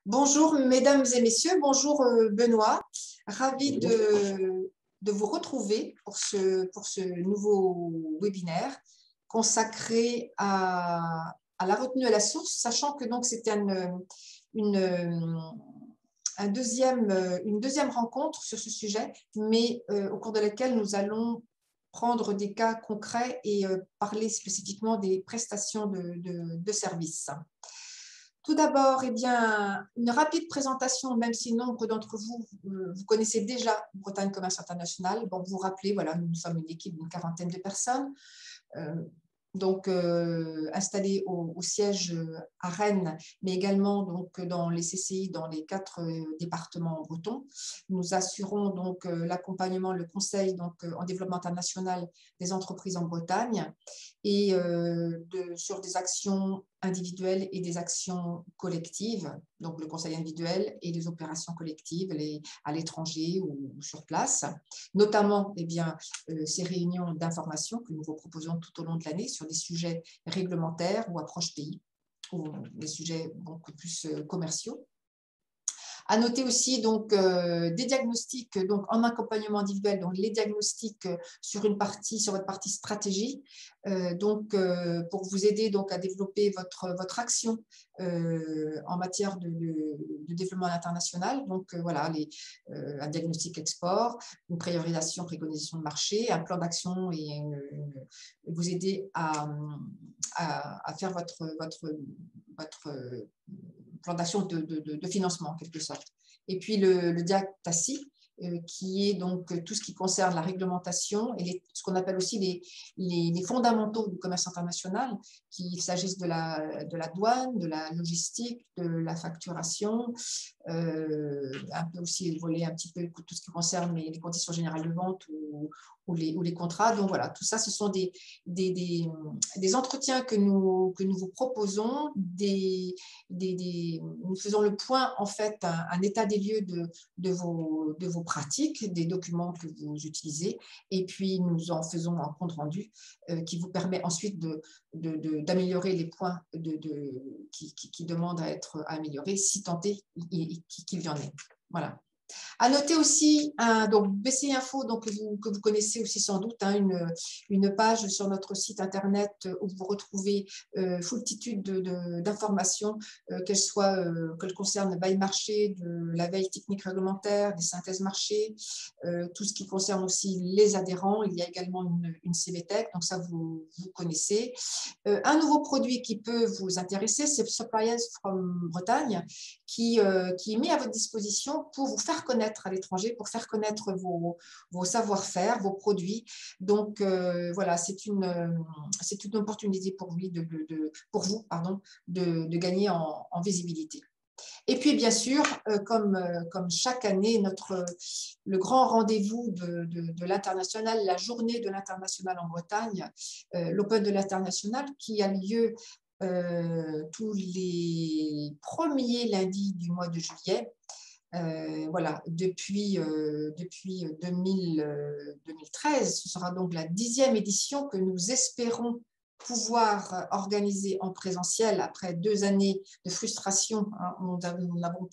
Bonjour mesdames et messieurs, bonjour Benoît, ravi Bonjour. de vous retrouver pour ce nouveau webinaire consacré à la retenue à la source, sachant que donc c'était une deuxième rencontre sur ce sujet, mais au cours de laquelle nous allons prendre des cas concrets et parler spécifiquement des prestations de services. Tout d'abord, eh bien, une rapide présentation, même si nombre d'entre vous, vous connaissez déjà Bretagne Commerce International. Bon, vous vous rappelez, voilà, nous sommes une équipe d'une quarantaine de personnes. Installés au siège à Rennes, mais également donc, dans les CCI, dans les 4 départements bretons. Nous assurons donc l'accompagnement, le conseil donc, en développement international des entreprises en Bretagne et sur des actions individuelles et des actions collectives, donc le conseil individuel et les opérations collectives à l'étranger ou sur place, notamment eh bien, ces réunions d'information que nous vous proposons tout au long de l'année sur des sujets réglementaires ou approche pays, ou des sujets beaucoup plus commerciaux. À noter aussi donc, des diagnostics donc, en accompagnement individuel, donc les diagnostics sur votre partie stratégie, pour vous aider donc, à développer votre action en matière de développement international. Donc voilà, un diagnostic export, une priorisation, préconisation de marché, un plan d'action et vous aider à faire votre plan d'action de financement en quelque sorte. Et puis le DIAC-TACI, qui est donc tout ce qui concerne la réglementation et ce qu'on appelle aussi les fondamentaux du commerce international, qu'il s'agisse de la douane, de la logistique, de la facturation, un peu aussi voler un petit peu tout ce qui concerne les conditions générales de vente ou les contrats. Donc voilà, tout ça, ce sont des entretiens que nous vous proposons, nous faisons le point, en fait, un état des lieux de vos pratiques, des documents que vous utilisez, et puis nous en faisons un compte rendu qui vous permet ensuite d'améliorer les points qui demandent à être améliorés, si tant est qu'il y en ait. Voilà. À noter aussi, donc BCI Info, donc, que vous connaissez aussi sans doute, une page sur notre site internet où vous retrouvez foultitude d'informations, qu'elles concernent le bail marché, de la veille technique réglementaire, des synthèses marché, tout ce qui concerne aussi les adhérents. Il y a également une CVTech, donc ça vous connaissez. Un nouveau produit qui peut vous intéresser, c'est Suppliers from Bretagne, qui est mis à votre disposition pour vous faire connaître à l'étranger, pour faire connaître vos savoir-faire, vos produits. Donc, voilà, c'est une opportunité pour vous, de gagner en visibilité. Et puis, bien sûr, comme chaque année, le grand rendez-vous de l'international, la journée de l'international en Bretagne, l'Open de l'international, qui a lieu tous les premiers lundis du mois de juillet. Voilà, depuis 2013, ce sera donc la 10e édition que nous espérons pouvoir organiser en présentiel après 2 années de frustration. Hein, nous n'avons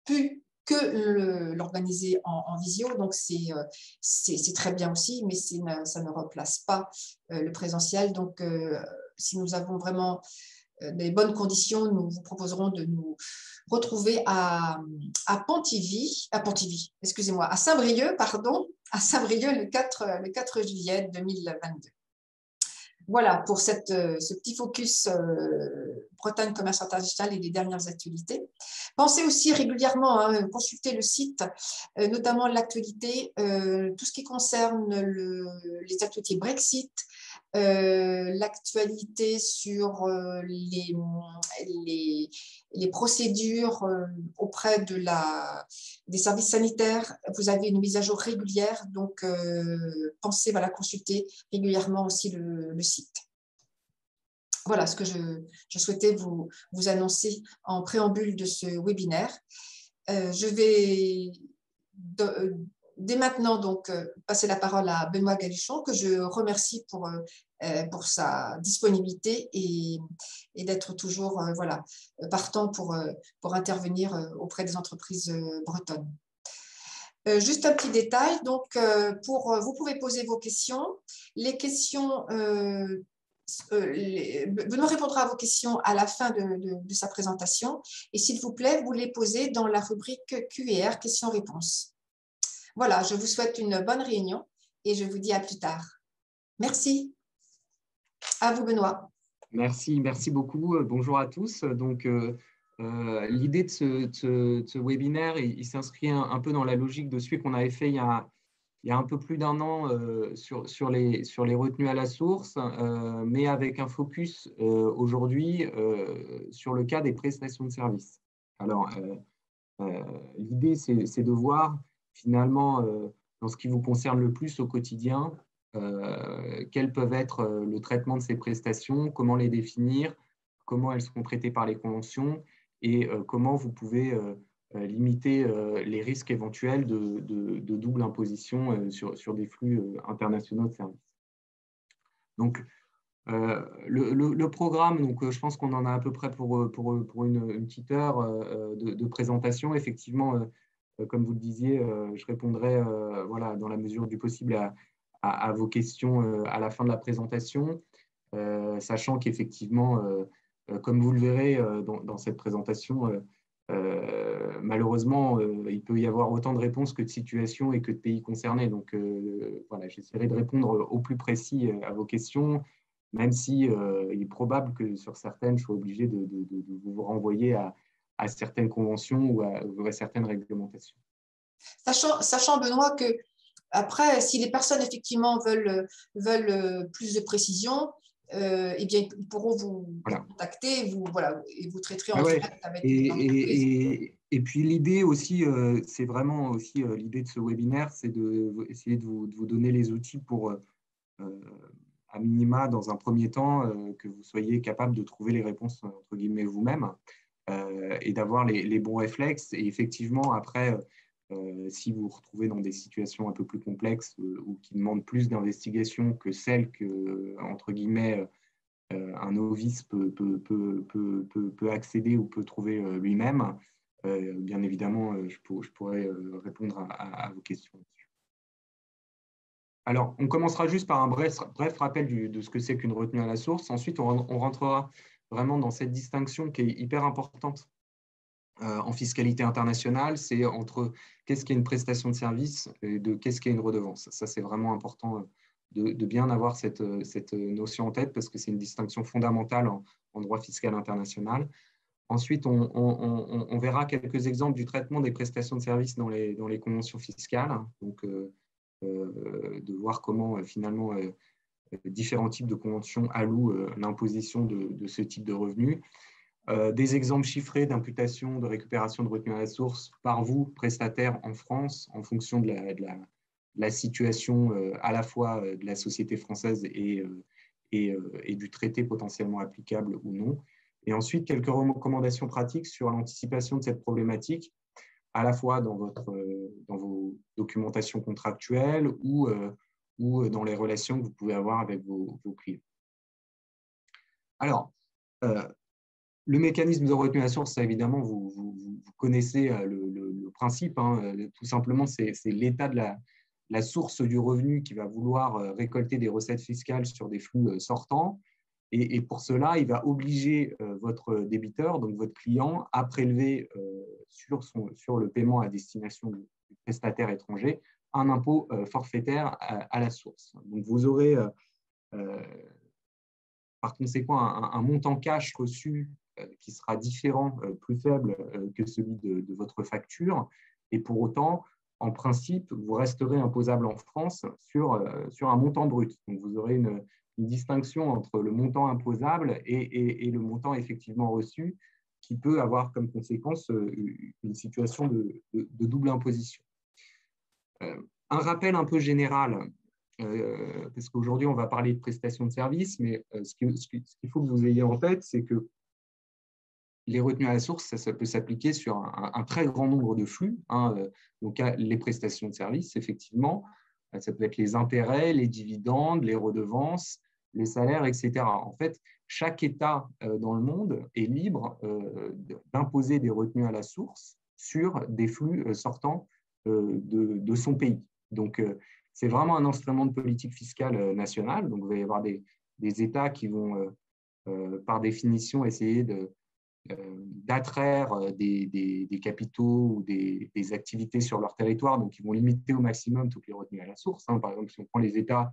pu que l'organiser en visio, donc c'est très bien aussi, mais ça ne remplace pas le présentiel. Donc, si nous avons vraiment des bonnes conditions, nous vous proposerons de nous retrouver à Saint-Brieuc, le 4 juillet 2022. Voilà pour ce petit focus Bretagne Commerce International et les dernières actualités. Pensez aussi régulièrement à consulter le site, notamment l'actualité, tout ce qui concerne les actualités Brexit, l'actualité sur les procédures auprès des services sanitaires. Vous avez une mise à jour régulière, donc pensez à consulter régulièrement aussi le site. Voilà ce que je souhaitais vous annoncer en préambule de ce webinaire. Je vais dès maintenant donc passer la parole à Benoît Galuchon, que je remercie pour pour sa disponibilité et d'être toujours voilà, partant pour intervenir auprès des entreprises bretonnes. Juste un petit détail, donc vous pouvez poser vos questions. Les questions, Benoît répondra à vos questions à la fin de sa présentation et s'il vous plaît, vous les posez dans la rubrique Q&R, questions-réponses. Voilà, je vous souhaite une bonne réunion et je vous dis à plus tard. Merci. À vous, Benoît. Merci beaucoup. Bonjour à tous. Donc, l'idée de ce webinaire, il s'inscrit un peu dans la logique de celui qu'on avait fait il y a un peu plus d'un an sur les retenues à la source, mais avec un focus aujourd'hui sur le cas des prestations de services. Alors, l'idée, c'est de voir finalement, dans ce qui vous concerne le plus au quotidien, quels peuvent être le traitement de ces prestations, comment les définir, comment elles seront traitées par les conventions et comment vous pouvez limiter les risques éventuels de double imposition sur des flux internationaux de services. Donc, le programme, donc, je pense qu'on en a à peu près pour une petite heure de présentation. Effectivement, comme vous le disiez, je répondrai voilà, dans la mesure du possible à vos questions à la fin de la présentation, sachant qu'effectivement, comme vous le verrez dans cette présentation, malheureusement, il peut y avoir autant de réponses que de situations et que de pays concernés. Donc, voilà, j'essaierai de répondre au plus précis à vos questions, même si il est probable que sur certaines, je sois obligé de vous renvoyer à certaines conventions ou à certaines réglementations. Sachant, Benoît, que après, si les personnes effectivement veulent plus de précision, eh bien, ils pourront vous contacter et vous traiterez en direct avec l'entreprise. Et puis l'idée aussi, c'est vraiment aussi l'idée de ce webinaire, c'est d'essayer de vous donner les outils pour, à minima, dans un premier temps, que vous soyez capable de trouver les réponses, entre guillemets, vous-même, et d'avoir les bons réflexes. Et effectivement, après, si vous vous retrouvez dans des situations un peu plus complexes ou qui demandent plus d'investigation que celles que, entre guillemets, un novice peut accéder ou peut trouver lui-même, bien évidemment, je pourrais répondre à vos questions. Alors, on commencera juste par un bref rappel de ce que c'est qu'une retenue à la source. Ensuite, on rentrera vraiment dans cette distinction qui est hyper importante en fiscalité internationale, c'est entre qu'est-ce qu'est une prestation de service et qu'est-ce qu'est une redevance. Ça, c'est vraiment important de bien avoir cette notion en tête parce que c'est une distinction fondamentale en droit fiscal international. Ensuite, on verra quelques exemples du traitement des prestations de services dans les conventions fiscales, donc de voir comment finalement différents types de conventions allouent l'imposition de ce type de revenus. Des exemples chiffrés d'imputation, de récupération de retenue à la source par vous, prestataire en France, en fonction de la situation à la fois de la société française et du traité potentiellement applicable ou non. Et ensuite, quelques recommandations pratiques sur l'anticipation de cette problématique, à la fois dans vos documentations contractuelles ou dans les relations que vous pouvez avoir avec vos clients. Alors, le mécanisme de retenue à la source, ça, évidemment, vous connaissez le principe. Hein, tout simplement, c'est l'état de la source du revenu qui va vouloir récolter des recettes fiscales sur des flux sortants. Et pour cela, il va obliger votre débiteur, donc votre client, à prélever sur le paiement à destination du prestataire étranger un impôt forfaitaire à la source. Donc, vous aurez par conséquent un montant cash reçu qui sera différent, plus faible que celui de votre facture. Et pour autant, en principe, vous resterez imposable en France sur un montant brut. Donc, vous aurez une distinction entre le montant imposable et le montant effectivement reçu qui peut avoir comme conséquence une situation de double imposition. Un rappel un peu général, parce qu'aujourd'hui, on va parler de prestations de services, mais ce qu'il faut que vous ayez en tête, c'est que les retenues à la source, ça peut s'appliquer sur un très grand nombre de flux. Hein, donc, les prestations de services, effectivement, ça peut être les intérêts, les dividendes, les redevances, les salaires, etc. En fait, chaque État dans le monde est libre d'imposer des retenues à la source sur des flux sortant de son pays. Donc, c'est vraiment un instrument de politique fiscale nationale. Donc, il va y avoir des États qui vont, par définition, essayer d'attraire des capitaux ou des activités sur leur territoire. Donc, ils vont limiter au maximum toutes les retenues à la source. Par exemple, si on prend les États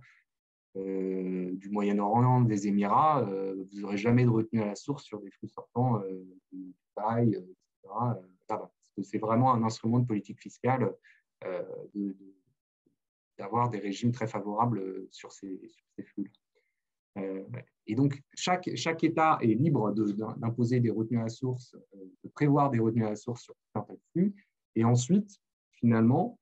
du Moyen-Orient, des Émirats, vous n'aurez jamais de retenue à la source sur des flux sortants de Dubaï, etc. Parce que c'est vraiment un instrument de politique fiscale d'avoir des régimes très favorables sur ces flux. Et donc, chaque État est libre d'imposer des retenues à la source, de prévoir des retenues à la source sur certains flux. Et ensuite, finalement,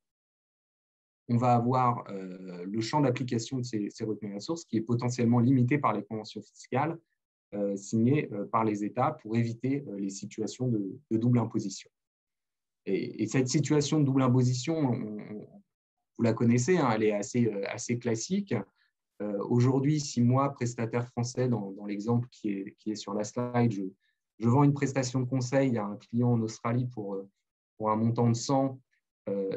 on va avoir le champ d'application de ces retenues à la source qui est potentiellement limité par les conventions fiscales signées par les États pour éviter les situations de double imposition. Et cette situation de double imposition, vous la connaissez, hein, elle est assez classique. Aujourd'hui, si moi, prestataire français, dans l'exemple qui est sur la slide, je vends une prestation de conseil à un client en Australie pour un montant de 100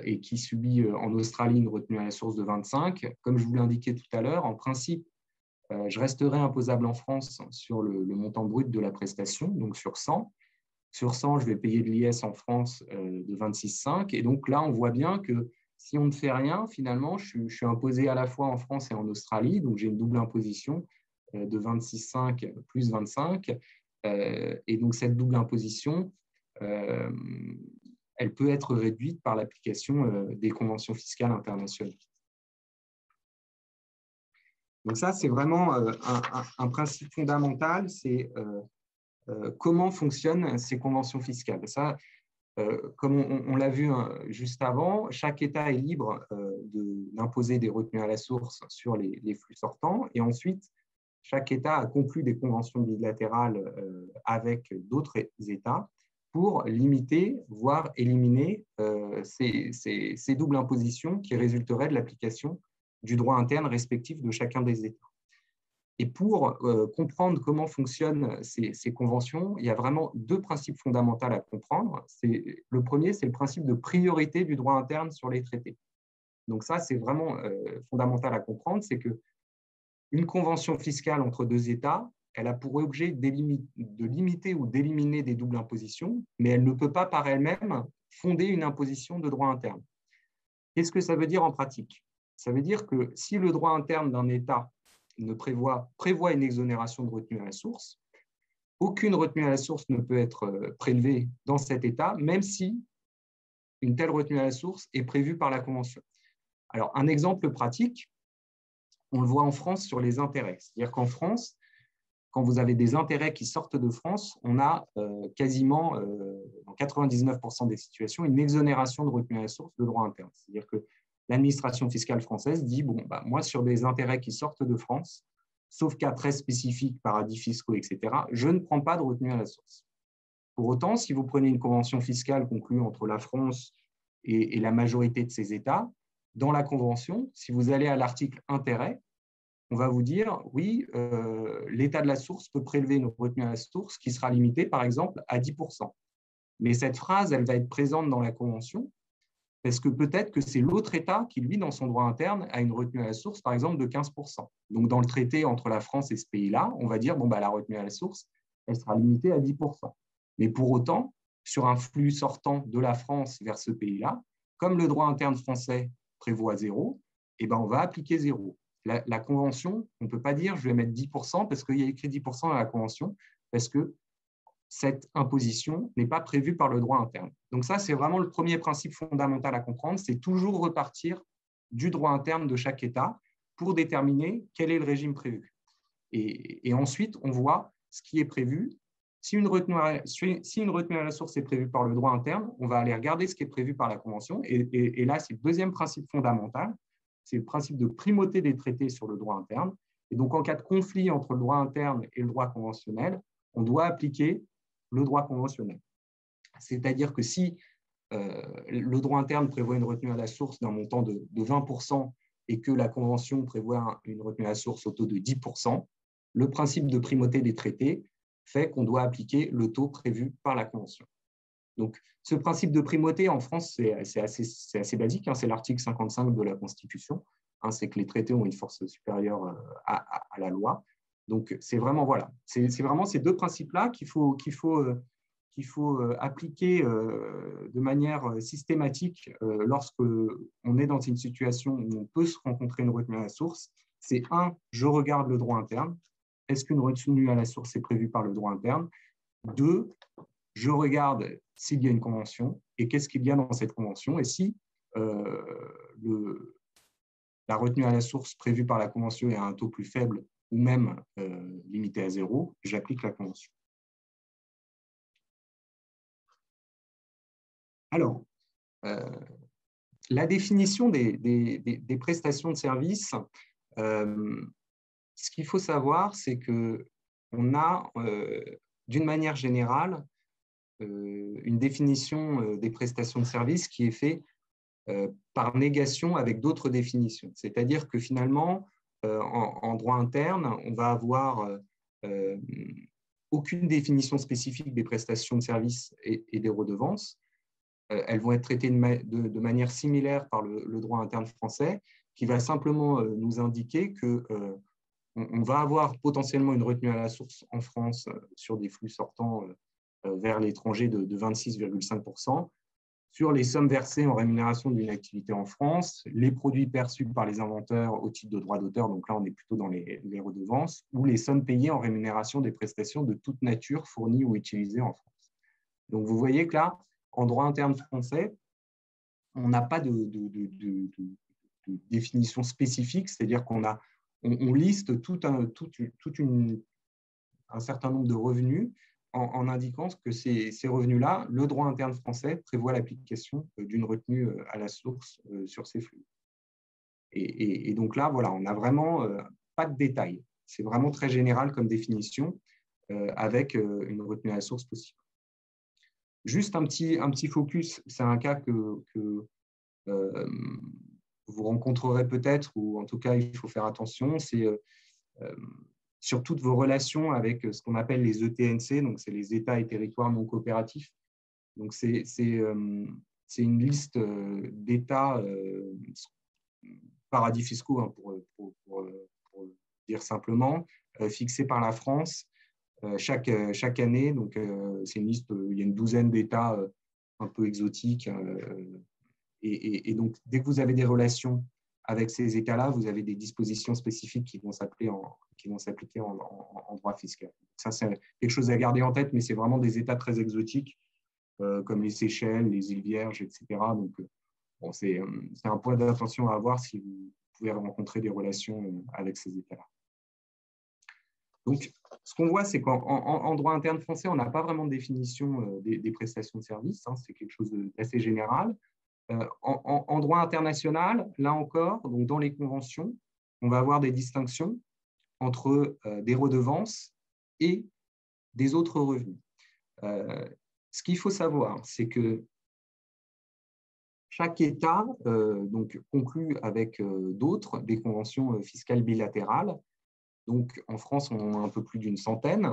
et qui subit en Australie une retenue à la source de 25, comme je vous l'indiquais tout à l'heure, en principe, je resterai imposable en France sur le montant brut de la prestation, donc sur 100. Sur 100, je vais payer de l'IS en France de 26,5. Et donc là, on voit bien que si on ne fait rien, finalement, je suis imposé à la fois en France et en Australie. Donc, j'ai une double imposition de 26,5 plus 25. Et donc, cette double imposition, elle peut être réduite par l'application des conventions fiscales internationales. Donc ça, c'est vraiment un principe fondamental, c'est comment fonctionnent ces conventions fiscales. Ça, comme on l'a vu juste avant, chaque État est libre d'imposer des retenues à la source sur les flux sortants. Et ensuite, chaque État a conclu des conventions bilatérales avec d'autres États pour limiter, voire éliminer ces doubles impositions qui résulteraient de l'application du droit interne respectif de chacun des États. Et pour comprendre comment fonctionnent ces conventions, il y a vraiment deux principes fondamentaux à comprendre. Le premier, c'est le principe de priorité du droit interne sur les traités. Donc ça, c'est vraiment fondamental à comprendre, c'est qu'une convention fiscale entre deux États, elle a pour objet de limiter ou d'éliminer des doubles impositions, mais elle ne peut pas par elle-même fonder une imposition de droit interne. Qu'est-ce que ça veut dire en pratique? Ça veut dire que si le droit interne d'un État prévoit une exonération de retenue à la source, aucune retenue à la source ne peut être prélevée dans cet État, même si une telle retenue à la source est prévue par la Convention. Alors, un exemple pratique, on le voit en France sur les intérêts. C'est-à-dire qu'en France, quand vous avez des intérêts qui sortent de France, on a quasiment, dans 99% des situations, une exonération de retenue à la source de droit interne. C'est-à-dire que l'administration fiscale française dit, bon, moi, sur des intérêts qui sortent de France, sauf cas très spécifiques, paradis fiscaux, etc., je ne prends pas de retenue à la source. Pour autant, si vous prenez une convention fiscale conclue entre la France et la majorité de ces États, dans la convention, si vous allez à l'article intérêt, on va vous dire, oui, l'État de la source peut prélever une retenue à la source qui sera limitée, par exemple, à 10%. Mais cette phrase, elle va être présente dans la convention parce que peut-être que c'est l'autre État qui, lui, dans son droit interne, a une retenue à la source, par exemple, de 15%. Donc, dans le traité entre la France et ce pays-là, on va dire, bon, la retenue à la source, elle sera limitée à 10%. Mais pour autant, sur un flux sortant de la France vers ce pays-là, comme le droit interne français prévoit 0, on va appliquer 0. La convention, on ne peut pas dire je vais mettre 10% parce qu'il y a écrit 10% dans la convention, parce que cette imposition n'est pas prévue par le droit interne. Donc ça, c'est vraiment le premier principe fondamental à comprendre, c'est toujours repartir du droit interne de chaque État pour déterminer quel est le régime prévu. Et ensuite, on voit ce qui est prévu. Si une retenue à la source est prévue par le droit interne, on va aller regarder ce qui est prévu par la Convention. Et là, c'est le deuxième principe fondamental, c'est le principe de primauté des traités sur le droit interne. Et donc, en cas de conflit entre le droit interne et le droit conventionnel, on doit appliquer le droit conventionnel. C'est-à-dire que si le droit interne prévoit une retenue à la source d'un montant de 20% et que la Convention prévoit une retenue à la source au taux de 10%, le principe de primauté des traités fait qu'on doit appliquer le taux prévu par la Convention. Donc, ce principe de primauté, en France, c'est assez basique, hein, c'est l'article 55 de la Constitution, hein, c'est que les traités ont une force supérieure à la loi. Donc, c'est vraiment, voilà, c'est vraiment ces deux principes-là qu'il faut appliquer de manière systématique lorsqu'on est dans une situation où on peut se rencontrer une retenue à la source. C'est un, je regarde le droit interne. Est-ce qu'une retenue à la source est prévue par le droit interne? Deux, je regarde s'il y a une convention et qu'est-ce qu'il y a dans cette convention. Et si la retenue à la source prévue par la convention est à un taux plus faible ou même limité à 0, j'applique la convention. Alors, la définition des prestations de services, ce qu'il faut savoir, c'est qu'on a, d'une manière générale, une définition des prestations de services qui est faite par négation avec d'autres définitions. C'est-à-dire que finalement, en droit interne, on va avoir aucune définition spécifique des prestations de services et des redevances. Elles vont être traitées de manière similaire par le droit interne français, qui va simplement nous indiquer qu'on va avoir potentiellement une retenue à la source en France sur des flux sortants vers l'étranger de 26,5%, sur les sommes versées en rémunération d'une activité en France, les produits perçus par les inventeurs au titre de droit d'auteur, donc là on est plutôt dans les redevances, ou les sommes payées en rémunération des prestations de toute nature fournies ou utilisées en France. Donc vous voyez que là, en droit interne français, on n'a pas de définition spécifique, c'est-à-dire qu'on liste tout un certain nombre de revenus en indiquant que ces revenus-là, le droit interne français prévoit l'application d'une retenue à la source sur ces flux. Et donc là, voilà, on n'a vraiment pas de détails. C'est vraiment très général comme définition avec une retenue à la source possible. Juste un petit focus, c'est un cas que vous rencontrerez peut-être, ou en tout cas, il faut faire attention, c'est sur toutes vos relations avec ce qu'on appelle les ETNC, donc c'est les États et territoires non coopératifs. Donc c'est une liste d'États paradis fiscaux, hein, pour dire simplement, fixés par la France chaque année. Donc c'est une liste, il y a une douzaine d'États un peu exotiques. Et donc dès que vous avez des relations avec ces États-là, vous avez des dispositions spécifiques qui vont s'appliquer en droit fiscal. Ça, c'est quelque chose à garder en tête, mais c'est vraiment des États très exotiques, comme les Seychelles, les îles Vierges, etc. Donc, bon, c'est un point d'attention à avoir si vous pouvez rencontrer des relations avec ces États-là. Donc, ce qu'on voit, c'est qu'en droit interne français, on n'a pas vraiment de définition des prestations de services. Hein, c'est quelque chose d'assez général. En droit international, là encore, donc dans les conventions, on va avoir des distinctions entre des redevances et des autres revenus. Ce qu'il faut savoir, c'est que chaque État donc, conclut avec d'autres des conventions fiscales bilatérales. Donc, en France, on en a un peu plus d'une centaine.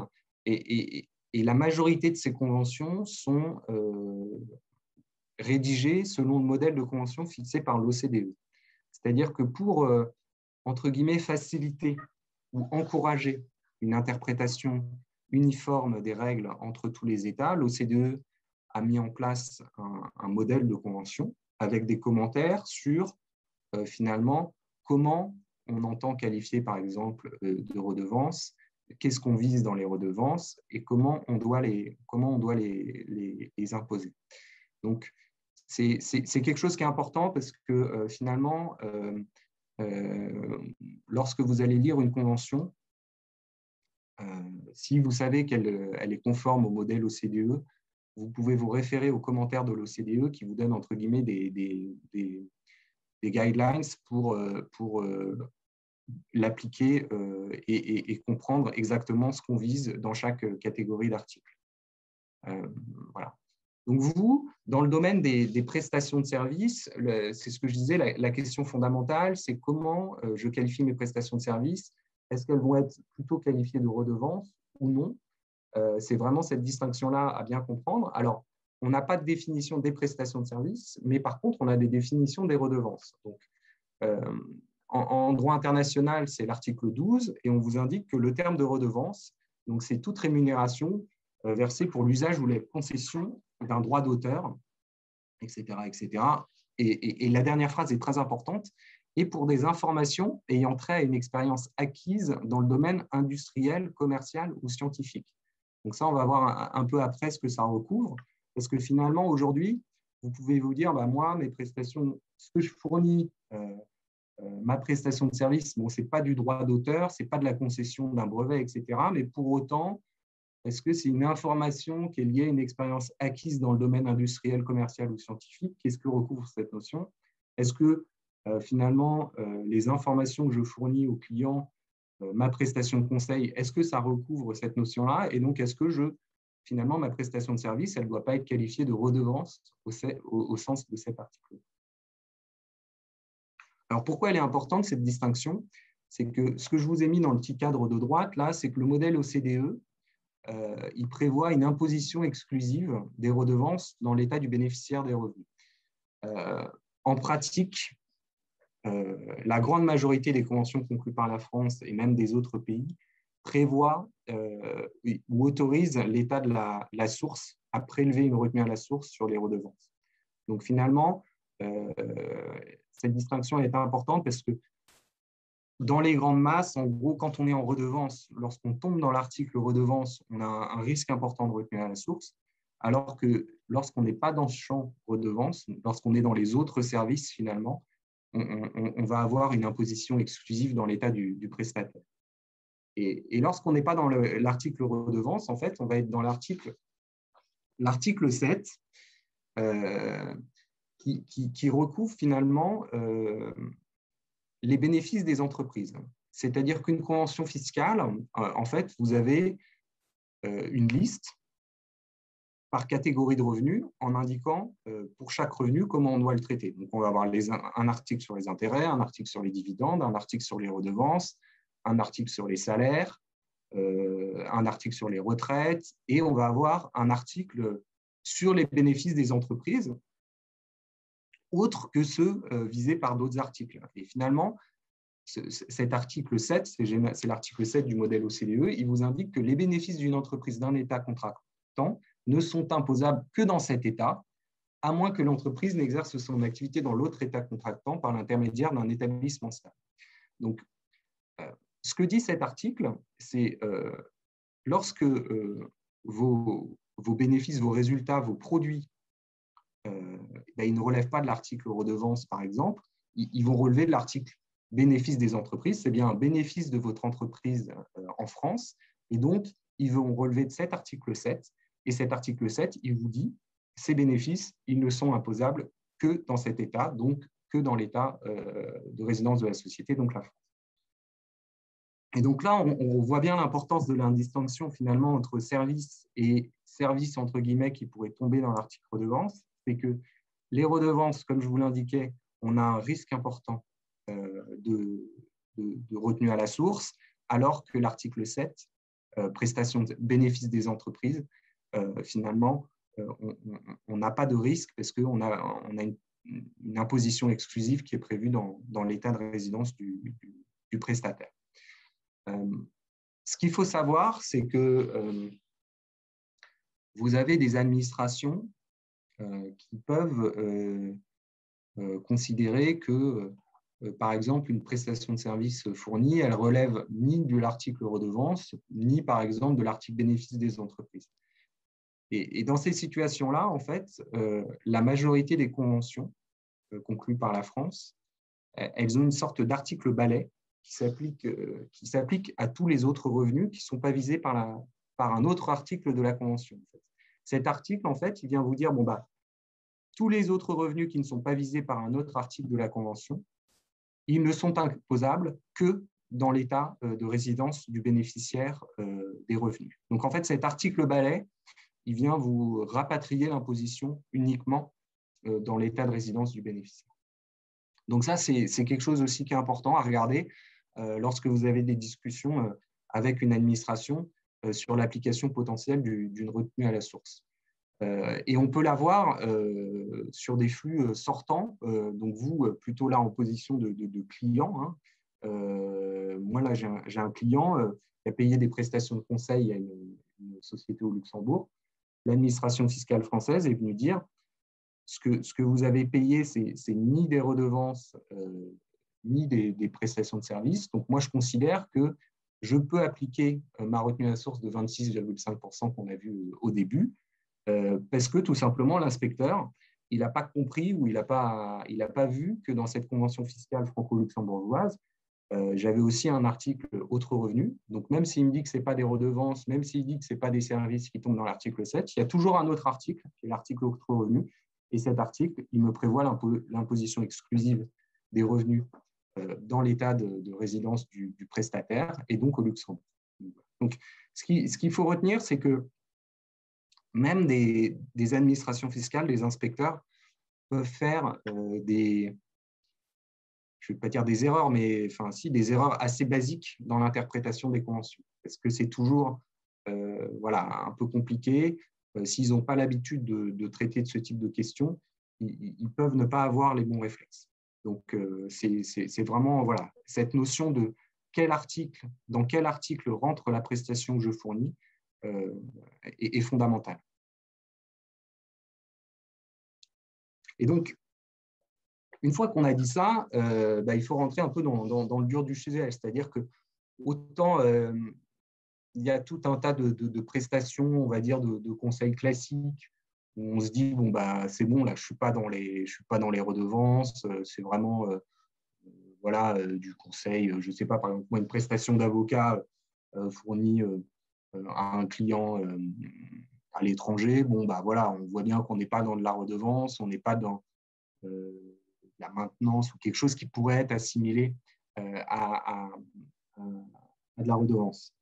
Et la majorité de ces conventions sont rédigées selon le modèle de convention fixé par l'OCDE. C'est-à-dire que pour, entre guillemets, faciliter ou encourager une interprétation uniforme des règles entre tous les États, l'OCDE a mis en place un modèle de convention avec des commentaires sur, finalement, comment on entend qualifier, par exemple, de redevances, qu'est-ce qu'on vise dans les redevances et comment on doit les imposer. Donc, c'est quelque chose qui est important parce que finalement, lorsque vous allez lire une convention, si vous savez qu'elle est conforme au modèle OCDE, vous pouvez vous référer aux commentaires de l'OCDE qui vous donnent, entre guillemets, des guidelines pour l'appliquer et comprendre exactement ce qu'on vise dans chaque catégorie d'articles. Voilà. Donc vous, dans le domaine des prestations de services, c'est ce que je disais, la question fondamentale, c'est comment je qualifie mes prestations de services. Est-ce qu'elles vont être plutôt qualifiées de redevances ou non? C'est vraiment cette distinction-là à bien comprendre. Alors, on n'a pas de définition des prestations de services, mais par contre, on a des définitions des redevances. Donc, en droit international, c'est l'article 12, et on vous indique que le terme de redevance, donc c'est toute rémunération versée pour l'usage ou la concession d'un droit d'auteur, etc., etc. Et la dernière phrase est très importante, et pour des informations ayant trait à une expérience acquise dans le domaine industriel, commercial ou scientifique. Donc ça, on va voir un peu après ce que ça recouvre, parce que finalement, aujourd'hui, vous pouvez vous dire, bah, moi, mes prestations, ce que je fournis, ma prestation de service, bon, ce n'est pas du droit d'auteur, ce n'est pas de la concession d'un brevet, etc. Mais pour autant, est-ce que c'est une information qui est liée à une expérience acquise dans le domaine industriel, commercial ou scientifique? Qu'est-ce que recouvre cette notion? Est-ce que finalement, les informations que je fournis aux clients, ma prestation de conseil, est-ce que ça recouvre cette notion-là? Et donc, est-ce que finalement, ma prestation de service, elle ne doit pas être qualifiée de redevance au sens de cet article? Alors, pourquoi elle est importante, cette distinction? C'est que ce que je vous ai mis dans le petit cadre de droite, là, c'est que le modèle OCDE, il prévoit une imposition exclusive des redevances dans l'état du bénéficiaire des revenus. En pratique, la grande majorité des conventions conclues par la France et même des autres pays prévoient ou autorisent l'État de la source à prélever une retenue à la source sur les redevances. Donc finalement, cette distinction est importante parce que dans les grandes masses, en gros, quand on est en redevance, lorsqu'on tombe dans l'article redevance, on a un risque important de retenue à la source, alors que lorsqu'on n'est pas dans ce champ redevance, lorsqu'on est dans les autres services, finalement, on va avoir une imposition exclusive dans l'état du prestataire. Et lorsqu'on n'est pas dans l'article redevance, en fait, on va être dans l'article 7, qui recouvre finalement les bénéfices des entreprises. C'est-à-dire qu'une convention fiscale, en fait, vous avez une liste par catégorie de revenus en indiquant pour chaque revenu comment on doit le traiter. Donc, on va avoir un article sur les intérêts, un article sur les dividendes, un article sur les redevances, un article sur les salaires, un article sur les retraites, et on va avoir un article sur les bénéfices des entreprises, autres que ceux visés par d'autres articles. Et finalement, cet article 7, c'est l'article 7 du modèle OCDE, il vous indique que les bénéfices d'une entreprise d'un État contractant ne sont imposables que dans cet État, à moins que l'entreprise n'exerce son activité dans l'autre État contractant par l'intermédiaire d'un établissement stable. Donc, ce que dit cet article, c'est lorsque vos bénéfices, vos résultats, vos produits, ils ne relèvent pas de l'article redevance, par exemple, ils vont relever de l'article bénéfice des entreprises. C'est bien un bénéfice de votre entreprise en France. Et donc, ils vont relever de cet article 7. Et cet article 7, il vous dit, ces bénéfices, ils ne sont imposables que dans cet État, donc que dans l'État de résidence de la société, donc la France. Et donc là, on voit bien l'importance de la distinction finalement entre services et services entre guillemets qui pourraient tomber dans l'article redevance. C'est que les redevances, comme je vous l'indiquais, on a un risque important de retenue à la source, alors que l'article 7, prestations de bénéfices des entreprises, finalement, on n'a pas de risque parce qu'on a une imposition exclusive qui est prévue dans l'état de résidence du prestataire. Ce qu'il faut savoir, c'est que vous avez des administrations qui peuvent considérer que, par exemple, une prestation de service fournie, elle relève ni de l'article redevance, ni, par exemple, de l'article bénéfice des entreprises. Et dans ces situations-là, en fait, la majorité des conventions conclues par la France, elles ont une sorte d'article balai qui s'applique à tous les autres revenus qui ne sont pas visés par un autre article de la Convention. En fait. Cet article, en fait, il vient vous dire, bon, bah, tous les autres revenus qui ne sont pas visés par un autre article de la Convention, ils ne sont imposables que dans l'état de résidence du bénéficiaire des revenus. Donc, en fait, cet article balai, il vient vous rapatrier l'imposition uniquement dans l'état de résidence du bénéficiaire. Donc ça, c'est quelque chose aussi qui est important à regarder lorsque vous avez des discussions avec une administration sur l'application potentielle d'une retenue à la source. Et on peut l'avoir sur des flux sortants, donc vous, plutôt là en position de client. Hein. Moi, là, j'ai un client qui a payé des prestations de conseil à une société au Luxembourg. L'administration fiscale française est venue dire ce que vous avez payé, c'est ni des redevances, ni des prestations de services. Donc, moi, je considère que je peux appliquer ma retenue à la source de 26,5% qu'on a vu au début, parce que tout simplement, l'inspecteur, il n'a pas compris ou il n'a pas vu que dans cette convention fiscale franco-luxembourgeoise, j'avais aussi un article autres revenus. Donc, même s'il me dit que ce n'est pas des redevances, même s'il dit que ce n'est pas des services qui tombent dans l'article 7, il y a toujours un autre article, qui est l'article autres revenus. Et cet article, il me prévoit l'imposition exclusive des revenus dans l'état de résidence du prestataire et donc au Luxembourg. Donc, ce qu'il faut retenir, c'est que même des administrations fiscales, des inspecteurs peuvent faire des, je ne vais pas dire des erreurs, mais enfin, si, des erreurs assez basiques dans l'interprétation des conventions. Parce que c'est toujours voilà, un peu compliqué. S'ils n'ont pas l'habitude de traiter de ce type de questions, ils peuvent ne pas avoir les bons réflexes. Donc, c'est vraiment voilà, cette notion de dans quel article rentre la prestation que je fournis est fondamentale. Et donc, une fois qu'on a dit ça, il faut rentrer un peu dans le dur du sujet, c'est-à-dire que autant il y a tout un tas de prestations, on va dire, de conseils classiques, où on se dit, bon, c'est bon, là, je ne suis pas dans les redevances, c'est vraiment voilà, du conseil, je ne sais pas, par exemple, moi, une prestation d'avocat fournie à un client à l'étranger, bon, voilà, on voit bien qu'on n'est pas dans de la redevance, on n'est pas dans la maintenance ou quelque chose qui pourrait être assimilé à de la redevance.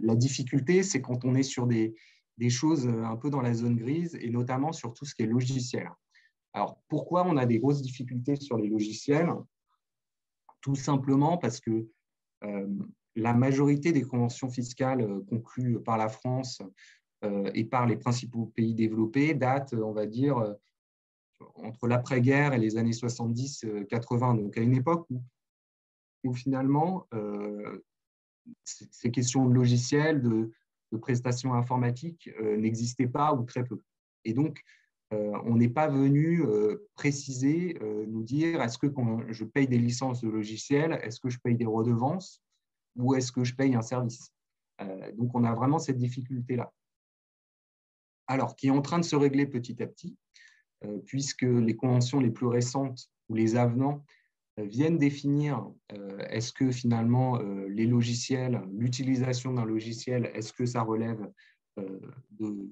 La difficulté, c'est quand on est sur des choses un peu dans la zone grise et notamment sur tout ce qui est logiciel. Alors, pourquoi on a des grosses difficultés sur les logiciels? Tout simplement parce que la majorité des conventions fiscales conclues par la France et par les principaux pays développés datent, on va dire, entre l'après-guerre et les années 70-80, donc à une époque où finalement, ces questions de logiciels, de prestations informatiques n'existaient pas ou très peu. Et donc, on n'est pas venu préciser, nous dire, est-ce que quand je paye des licences de logiciels, est-ce que je paye des redevances ou est-ce que je paye un service? Donc, on a vraiment cette difficulté-là. Alors, qui est en train de se régler petit à petit, puisque les conventions les plus récentes ou les avenants viennent définir est-ce que finalement les logiciels, l'utilisation d'un logiciel, est-ce que ça relève de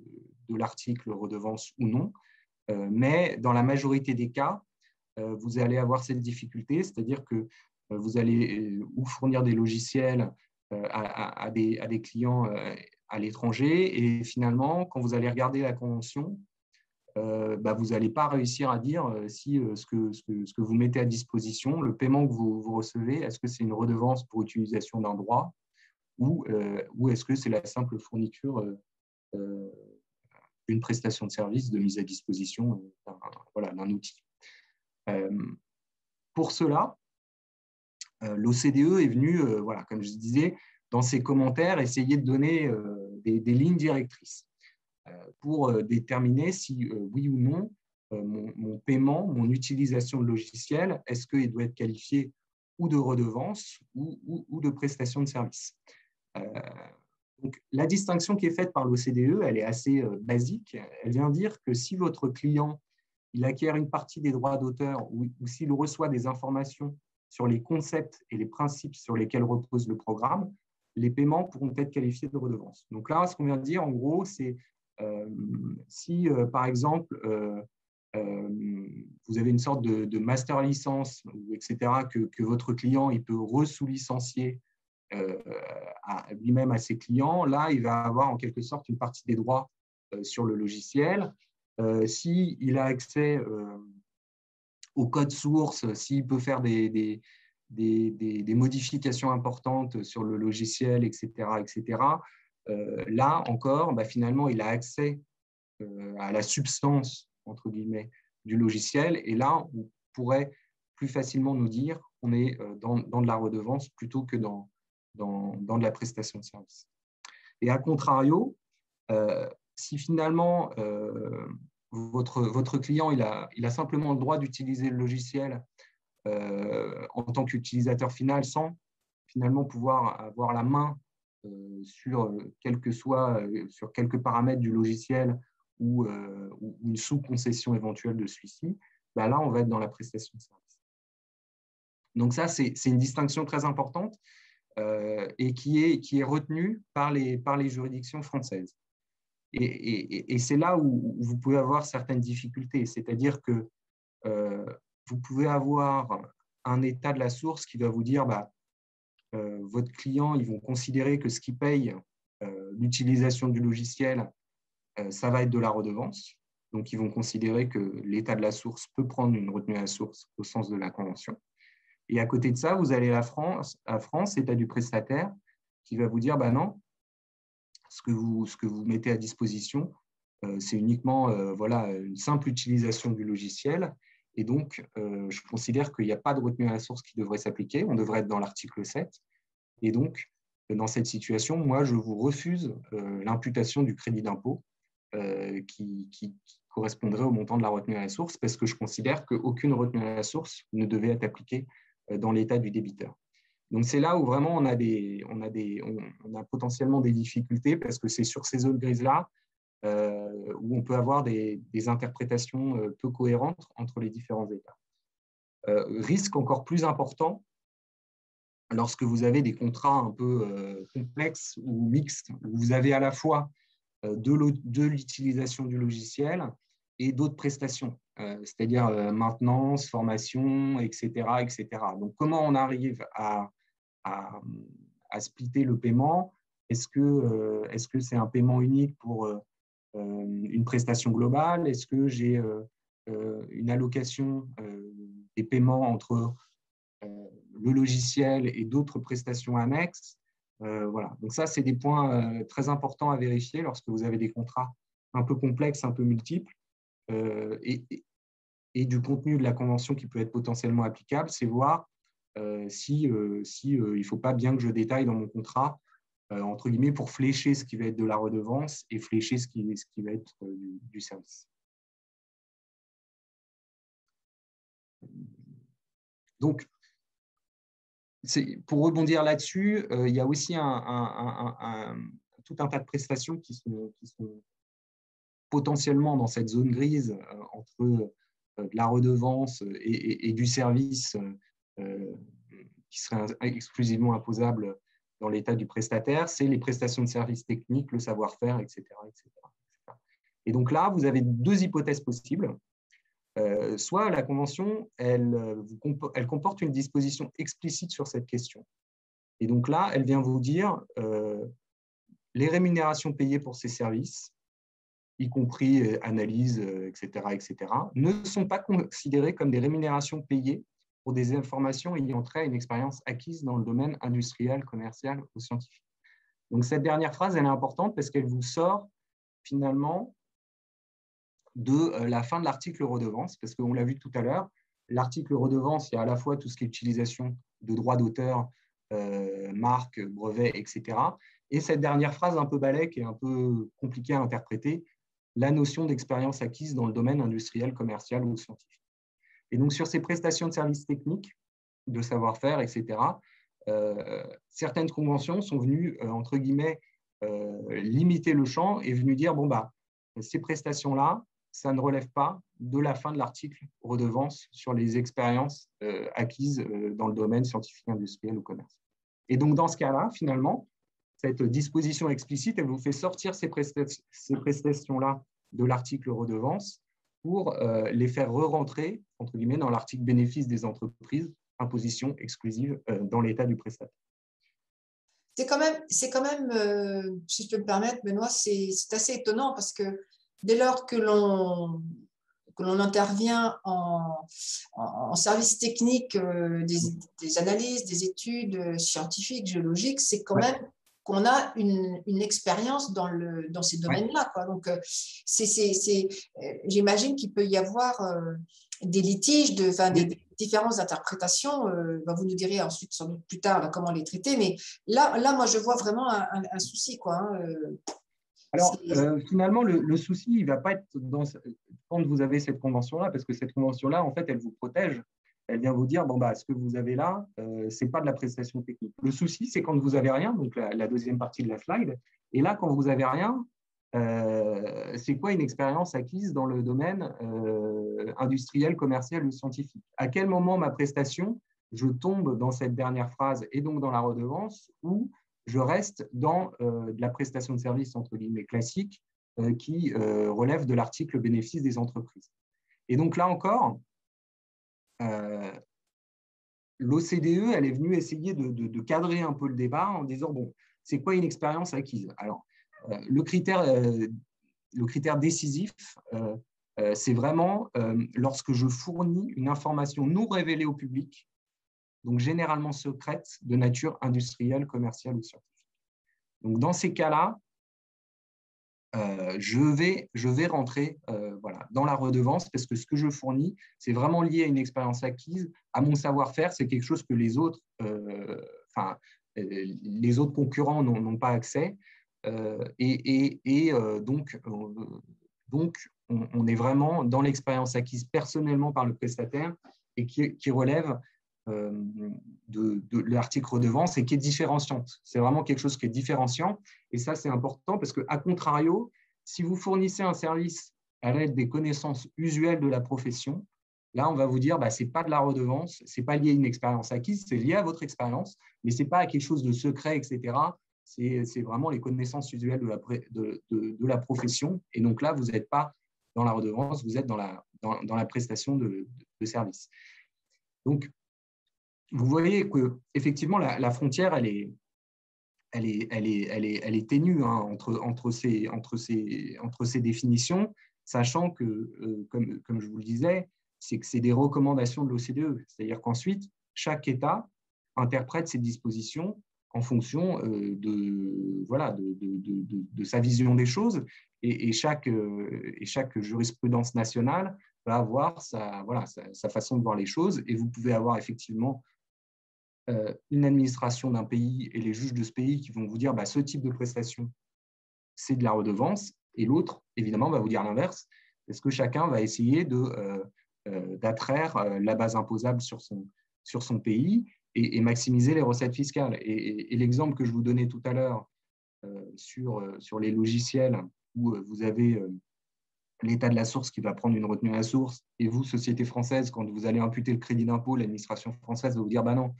l'article redevance ou non. Mais dans la majorité des cas, vous allez avoir cette difficulté, c'est-à-dire que vous allez ou fournir des logiciels à des clients à l'étranger et finalement, quand vous allez regarder la convention, vous n'allez pas réussir à dire si ce que vous mettez à disposition, le paiement que vous recevez, est-ce que c'est une redevance pour utilisation d'un droit ou est-ce que c'est la simple fourniture d'une prestation de service de mise à disposition d'un outil. Pour cela, l'OCDE est venu, comme je disais, dans ses commentaires, essayer de donner des lignes directrices pour déterminer si, oui ou non, mon paiement, mon utilisation de logiciel, est-ce qu'il doit être qualifié ou de redevance ou de prestation de service. Donc, la distinction qui est faite par l'OCDE, elle est assez basique. Elle vient dire que si votre client il acquiert une partie des droits d'auteur ou s'il reçoit des informations sur les concepts et les principes sur lesquels repose le programme, les paiements pourront être qualifiés de redevance. Donc là, ce qu'on vient de dire, en gros, c'est si, par exemple, vous avez une sorte de master licence, etc., que votre client il peut resous-licencier lui-même à ses clients, là, il va avoir en quelque sorte une partie des droits sur le logiciel, s'il a accès au code source, s'il peut faire des modifications importantes sur le logiciel, etc., etc. Là encore, finalement, il a accès à la substance, entre guillemets, du logiciel. Et là, on pourrait plus facilement nous dire qu'on est dans de la redevance plutôt que dans de la prestation de service. Et à contrario, si finalement votre client il a simplement le droit d'utiliser le logiciel en tant qu'utilisateur final sans finalement pouvoir avoir la main sur quelques paramètres du logiciel ou une sous-concession éventuelle de celui-ci, là, on va être dans la prestation de service. Donc ça, c'est une distinction très importante et qui est retenue par les juridictions françaises. Et c'est là où vous pouvez avoir certaines difficultés, c'est-à-dire que vous pouvez avoir un état de la source qui va vous dire votre client, ils vont considérer que ce qui paye l'utilisation du logiciel, ça va être de la redevance. Donc, ils vont considérer que l'état de la source peut prendre une retenue à la source au sens de la Convention. Et à côté de ça, vous allez à France, état du prestataire, qui va vous dire non, ce que vous mettez à disposition, c'est uniquement une simple utilisation du logiciel. Et donc, je considère qu'il n'y a pas de retenue à la source qui devrait s'appliquer. On devrait être dans l'article 7. Et donc, dans cette situation, moi, je vous refuse l'imputation du crédit d'impôt qui correspondrait au montant de la retenue à la source parce que je considère qu'aucune retenue à la source ne devait être appliquée dans l'état du débiteur. Donc, c'est là où vraiment on a potentiellement des difficultés parce que c'est sur ces zones grises-là où on peut avoir des interprétations peu cohérentes entre les différents États. Risque encore plus important lorsque vous avez des contrats un peu complexes ou mixtes, où vous avez à la fois de l'utilisation du logiciel et d'autres prestations, c'est-à-dire maintenance, formation, etc., etc. Donc, comment on arrive à splitter le paiement? Est-ce que c'est un paiement unique pour une prestation globale? Est-ce que j'ai une allocation des paiements entre le logiciel et d'autres prestations annexes? Voilà. Donc ça, c'est des points très importants à vérifier lorsque vous avez des contrats un peu complexes, un peu multiples, et du contenu de la convention qui peut être potentiellement applicable, c'est voir si il ne faut pas bien que je détaille dans mon contrat entre guillemets, pour flécher ce qui va être de la redevance et flécher ce qui va être du service. Donc, pour rebondir là-dessus, il y a aussi tout un tas de prestations qui sont potentiellement dans cette zone grise entre de la redevance et du service qui serait exclusivement imposable dans l'état du prestataire, c'est les prestations de services techniques, le savoir-faire, etc., etc. Et donc là, vous avez deux hypothèses possibles. Soit la Convention, elle comporte une disposition explicite sur cette question. Et donc là, elle vient vous dire les rémunérations payées pour ces services, y compris analyse, etc., etc., ne sont pas considérées comme des rémunérations payées pour des informations ayant trait à une expérience acquise dans le domaine industriel, commercial ou scientifique. Donc, cette dernière phrase, elle est importante parce qu'elle vous sort finalement de la fin de l'article redevance, parce qu'on l'a vu tout à l'heure, l'article redevance, il y a à la fois tout ce qui est utilisation de droits d'auteur, marques, brevets, etc. Et cette dernière phrase un peu balèque et un peu compliquée à interpréter, la notion d'expérience acquise dans le domaine industriel, commercial ou scientifique. Et donc, sur ces prestations de services techniques, de savoir-faire, etc., certaines conventions sont venues, entre guillemets, limiter le champ et venues dire, ces prestations-là, ça ne relève pas de la fin de l'article redevance sur les expériences acquises dans le domaine scientifique, industriel ou commercial. Et donc, dans ce cas-là, finalement, cette disposition explicite, elle vous fait sortir ces prestations-là de l'article redevance pour les faire re-rentrer, entre guillemets, dans l'article bénéfice des entreprises, imposition exclusive dans l'état du prestataire. c'est quand même si je peux me permettre, Benoît, c'est assez étonnant parce que dès lors que l'on intervient en service technique des analyses, des études scientifiques, géologiques, c'est quand même qu'on a une expérience dans ces domaines-là. Donc, j'imagine qu'il peut y avoir des litiges, des différentes interprétations. Vous nous direz ensuite, sans doute plus tard, comment les traiter. Mais là, moi, je vois vraiment un souci. Alors, finalement, le souci, il ne va pas être quand vous avez cette convention-là, parce que cette convention-là, en fait, elle vous protège. Elle vient vous dire, bon, ce que vous avez là, ce n'est pas de la prestation technique. Le souci, c'est quand vous n'avez rien, donc la deuxième partie de la slide. Et là, quand vous n'avez rien, c'est quoi une expérience acquise dans le domaine industriel, commercial ou scientifique? À quel moment ma prestation, je tombe dans cette dernière phrase et donc dans la redevance, ou je reste dans de la prestation de service entre guillemets classique qui relève de l'article bénéfice des entreprises. Et donc là encore, l'OCDE, elle est venue essayer de cadrer un peu le débat en disant, bon, c'est quoi une expérience acquise? Alors, le critère décisif, c'est vraiment lorsque je fournis une information non révélée au public, donc généralement secrète, de nature industrielle, commerciale ou scientifique. Donc, dans ces cas-là, je vais rentrer dans la redevance parce que ce que je fournis, c'est vraiment lié à une expérience acquise, à mon savoir-faire, c'est quelque chose que les autres concurrents n'ont pas accès. Donc, on est vraiment dans l'expérience acquise personnellement par le prestataire et qui relève de l'article redevance et qui est différenciante. C'est vraiment quelque chose qui est différenciant. Et ça, c'est important parce qu'à contrario, si vous fournissez un service à l'aide des connaissances usuelles de la profession, là, on va vous dire, ce n'est pas de la redevance, ce n'est pas lié à une expérience acquise, c'est lié à votre expérience, mais ce n'est pas à quelque chose de secret, etc. C'est vraiment les connaissances usuelles de la profession. Et donc là, vous n'êtes pas dans la redevance, vous êtes dans la prestation de service. Donc, vous voyez qu'effectivement, la frontière, elle est ténue entre ces définitions, sachant que, comme je vous le disais, c'est que c'est des recommandations de l'OCDE. C'est-à-dire qu'ensuite, chaque État interprète ces dispositions en fonction de sa vision des choses et chaque jurisprudence nationale va avoir sa façon de voir les choses et vous pouvez avoir effectivement une administration d'un pays et les juges de ce pays qui vont vous dire ce type de prestation, c'est de la redevance, et l'autre, évidemment, va vous dire l'inverse, parce que chacun va essayer d'attraire la base imposable sur son pays et maximiser les recettes fiscales. Et l'exemple que je vous donnais tout à l'heure sur les logiciels où vous avez l'État de la source qui va prendre une retenue à la source, et vous, société française, quand vous allez imputer le crédit d'impôt, l'administration française va vous dire non,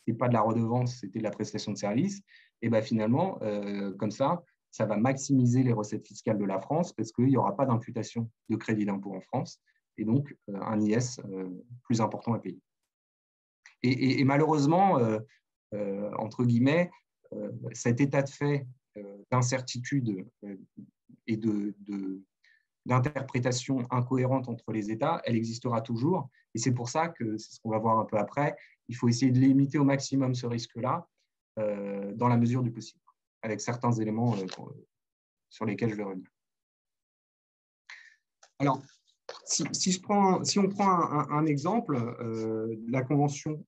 ce n'est pas de la redevance, c'était de la prestation de service. Et finalement, comme ça va maximiser les recettes fiscales de la France parce qu'il n'y aura pas d'imputation de crédit d'impôt en France et donc un IS plus important à payer. Et malheureusement, entre guillemets, cet état de fait d'incertitude et d'interprétation incohérente entre les États, elle existera toujours. Et c'est pour ça que, c'est ce qu'on va voir un peu après, il faut essayer de limiter au maximum ce risque-là dans la mesure du possible, avec certains éléments sur lesquels je vais revenir. Alors, si on prend un exemple, la Convention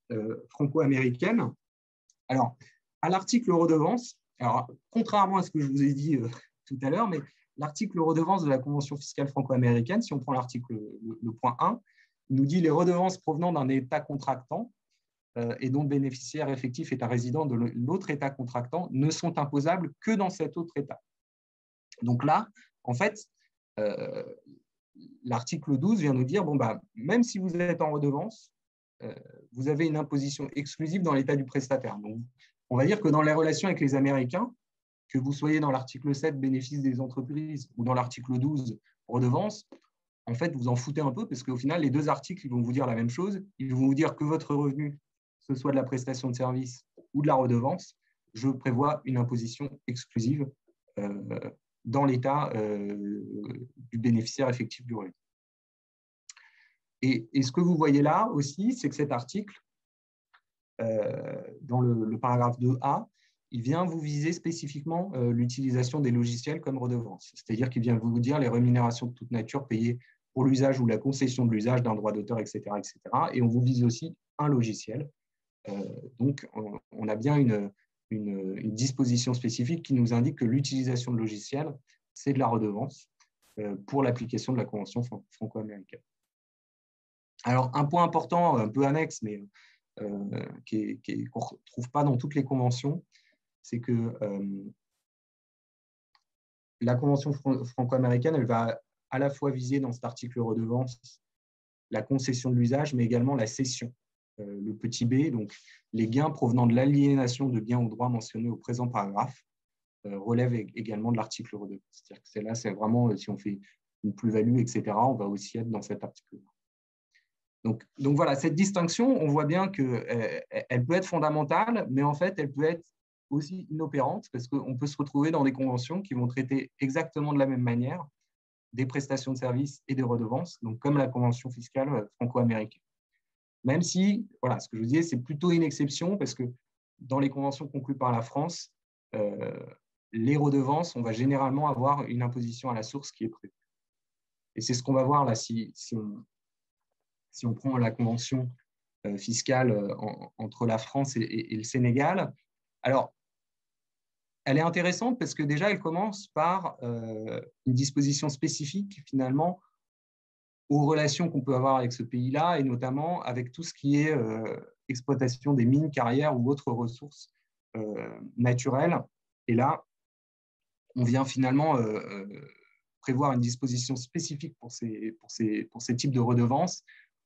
franco-américaine, alors, à l'article redevance, alors, contrairement à ce que je vous ai dit tout à l'heure, mais l'article redevance de la Convention fiscale franco-américaine, si on prend l'article, le point 1, il nous dit les redevances provenant d'un État contractant et dont le bénéficiaire effectif est un résident de l'autre État contractant ne sont imposables que dans cet autre État. Donc là, en fait, l'article 12 vient nous dire, même si vous êtes en redevance, vous avez une imposition exclusive dans l'État du prestataire. Donc, on va dire que dans les relations avec les Américains, que vous soyez dans l'article 7, bénéfice des entreprises, ou dans l'article 12, redevance, en fait, vous en foutez un peu parce qu'au final, les deux articles ils vont vous dire la même chose. Ils vont vous dire que votre revenu, que ce soit de la prestation de service ou de la redevance, je prévois une imposition exclusive dans l'état du bénéficiaire effectif du revenu. Et ce que vous voyez là aussi, c'est que cet article, dans le paragraphe 2A, il vient vous viser spécifiquement l'utilisation des logiciels comme redevance. C'est-à-dire qu'il vient vous dire les rémunérations de toute nature payées pour l'usage ou la concession de l'usage d'un droit d'auteur, etc., etc. Et on vous vise aussi un logiciel. Donc, on a bien une disposition spécifique qui nous indique que l'utilisation de logiciels, c'est de la redevance pour l'application de la Convention franco-américaine. Alors, un point important, un peu annexe, mais qu'on ne retrouve pas dans toutes les conventions, c'est que la Convention franco-américaine, elle va à la fois viser dans cet article redevance la concession de l'usage, mais également la cession. Le petit b, donc les gains provenant de l'aliénation de biens ou droits mentionnés au présent paragraphe, relèvent également de l'article redevance. C'est-à-dire que celle-là, c'est vraiment, si on fait une plus-value, etc., on va aussi être dans cet article-là. Donc voilà, cette distinction, on voit bien qu'elle peut être fondamentale, mais en fait, elle peut être aussi inopérante parce qu'on peut se retrouver dans des conventions qui vont traiter exactement de la même manière des prestations de services et des redevances, donc comme la convention fiscale franco-américaine. Même si, voilà, ce que je vous disais, c'est plutôt une exception parce que dans les conventions conclues par la France, les redevances, on va généralement avoir une imposition à la source qui est prévue. Et c'est ce qu'on va voir là si on prend la convention fiscale entre la France et le Sénégal. Alors, elle est intéressante parce que déjà, elle commence par une disposition spécifique, finalement, aux relations qu'on peut avoir avec ce pays-là, et notamment avec tout ce qui est exploitation des mines, carrières ou autres ressources naturelles. Et là, on vient finalement prévoir une disposition spécifique pour ces types de redevances,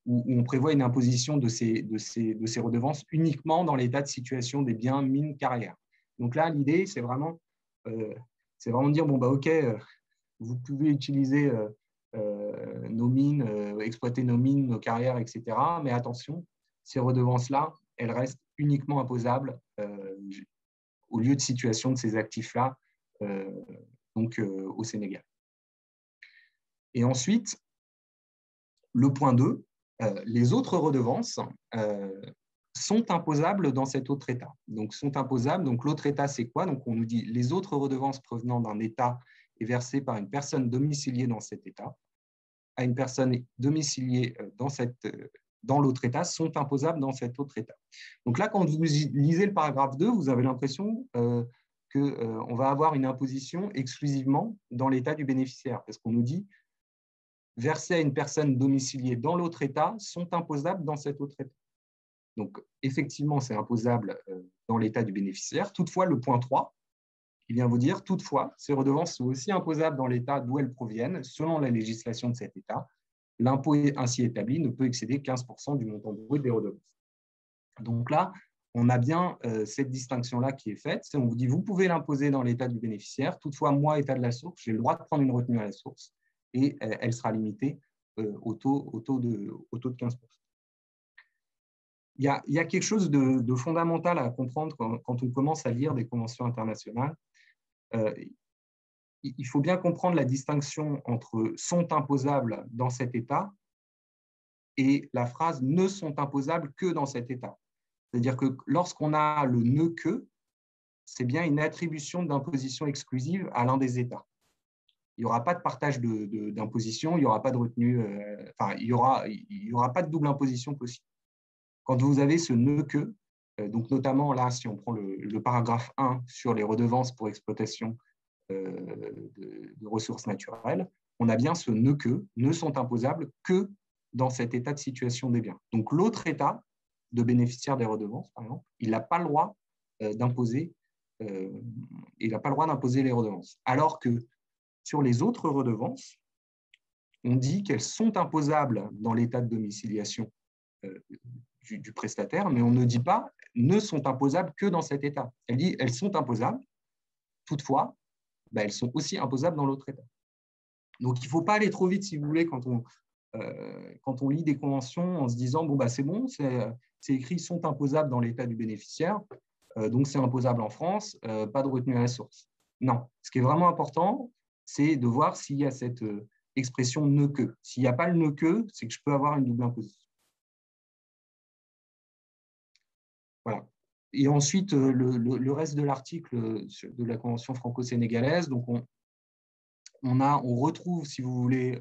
où on prévoit une imposition de ces redevances uniquement dans l'état de situation des biens, mines, carrières. Donc là, l'idée, c'est vraiment de dire, bon, bah, OK, vous pouvez utiliser nos mines, exploiter nos mines, nos carrières, etc. Mais attention, ces redevances-là, elles restent uniquement imposables au lieu de situation de ces actifs-là, donc au Sénégal. Et ensuite, le point 2, les autres redevances sont imposables dans cet autre État. Donc, sont imposables. Donc, l'autre État, c'est quoi? Donc, on nous dit les autres redevances provenant d'un État et versées par une personne domiciliée dans cet État à une personne domiciliée dans l'autre État sont imposables dans cet autre État. Donc là, quand vous lisez le paragraphe 2, vous avez l'impression qu'on va avoir une imposition exclusivement dans l'État du bénéficiaire, parce qu'on nous dit versées à une personne domiciliée dans l'autre État sont imposables dans cet autre État. Donc, effectivement, c'est imposable dans l'État du bénéficiaire. Toutefois, le point 3, il vient vous dire, toutefois, ces redevances sont aussi imposables dans l'État d'où elles proviennent, selon la législation de cet État. L'impôt ainsi établi ne peut excéder 15% du montant brut des redevances. Donc là, on a bien cette distinction-là qui est faite. On vous dit, vous pouvez l'imposer dans l'État du bénéficiaire. Toutefois, moi, État de la source, j'ai le droit de prendre une retenue à la source et elle sera limitée au taux de 15%. Il y a quelque chose de fondamental à comprendre quand on commence à lire des conventions internationales. Il faut bien comprendre la distinction entre « sont imposables dans cet État » et la phrase « ne sont imposables que dans cet État ». C'est-à-dire que lorsqu'on a le « ne que », c'est bien une attribution d'imposition exclusive à l'un des États. Il n'y aura pas de partage d'imposition, il n'y aura pas de retenue, il n'y aura pas de double imposition possible. Quand vous avez ce « ne que », donc notamment là, si on prend le paragraphe 1 sur les redevances pour exploitation de ressources naturelles, on a bien ce « ne que », ne sont imposables que dans cet état de situation des biens. Donc l'autre état de bénéficiaire des redevances, par exemple, il n'a pas le droit d'imposer les redevances. Alors que sur les autres redevances, on dit qu'elles sont imposables dans l'état de domiciliation du prestataire, mais on ne dit pas ne sont imposables que dans cet état. Elle dit elles sont imposables, toutefois, elles sont aussi imposables dans l'autre état. Donc il ne faut pas aller trop vite, si vous voulez, quand on lit des conventions en se disant bon, c'est bon, c'est écrit sont imposables dans l'état du bénéficiaire. donc c'est imposable en France, pas de retenue à la source. Non, ce qui est vraiment important, c'est de voir s'il y a cette expression ne que. S'il n'y a pas le ne que, c'est que je peux avoir une double imposition. Voilà. Et ensuite, le reste de l'article de la Convention franco-sénégalaise, donc on retrouve, si vous voulez,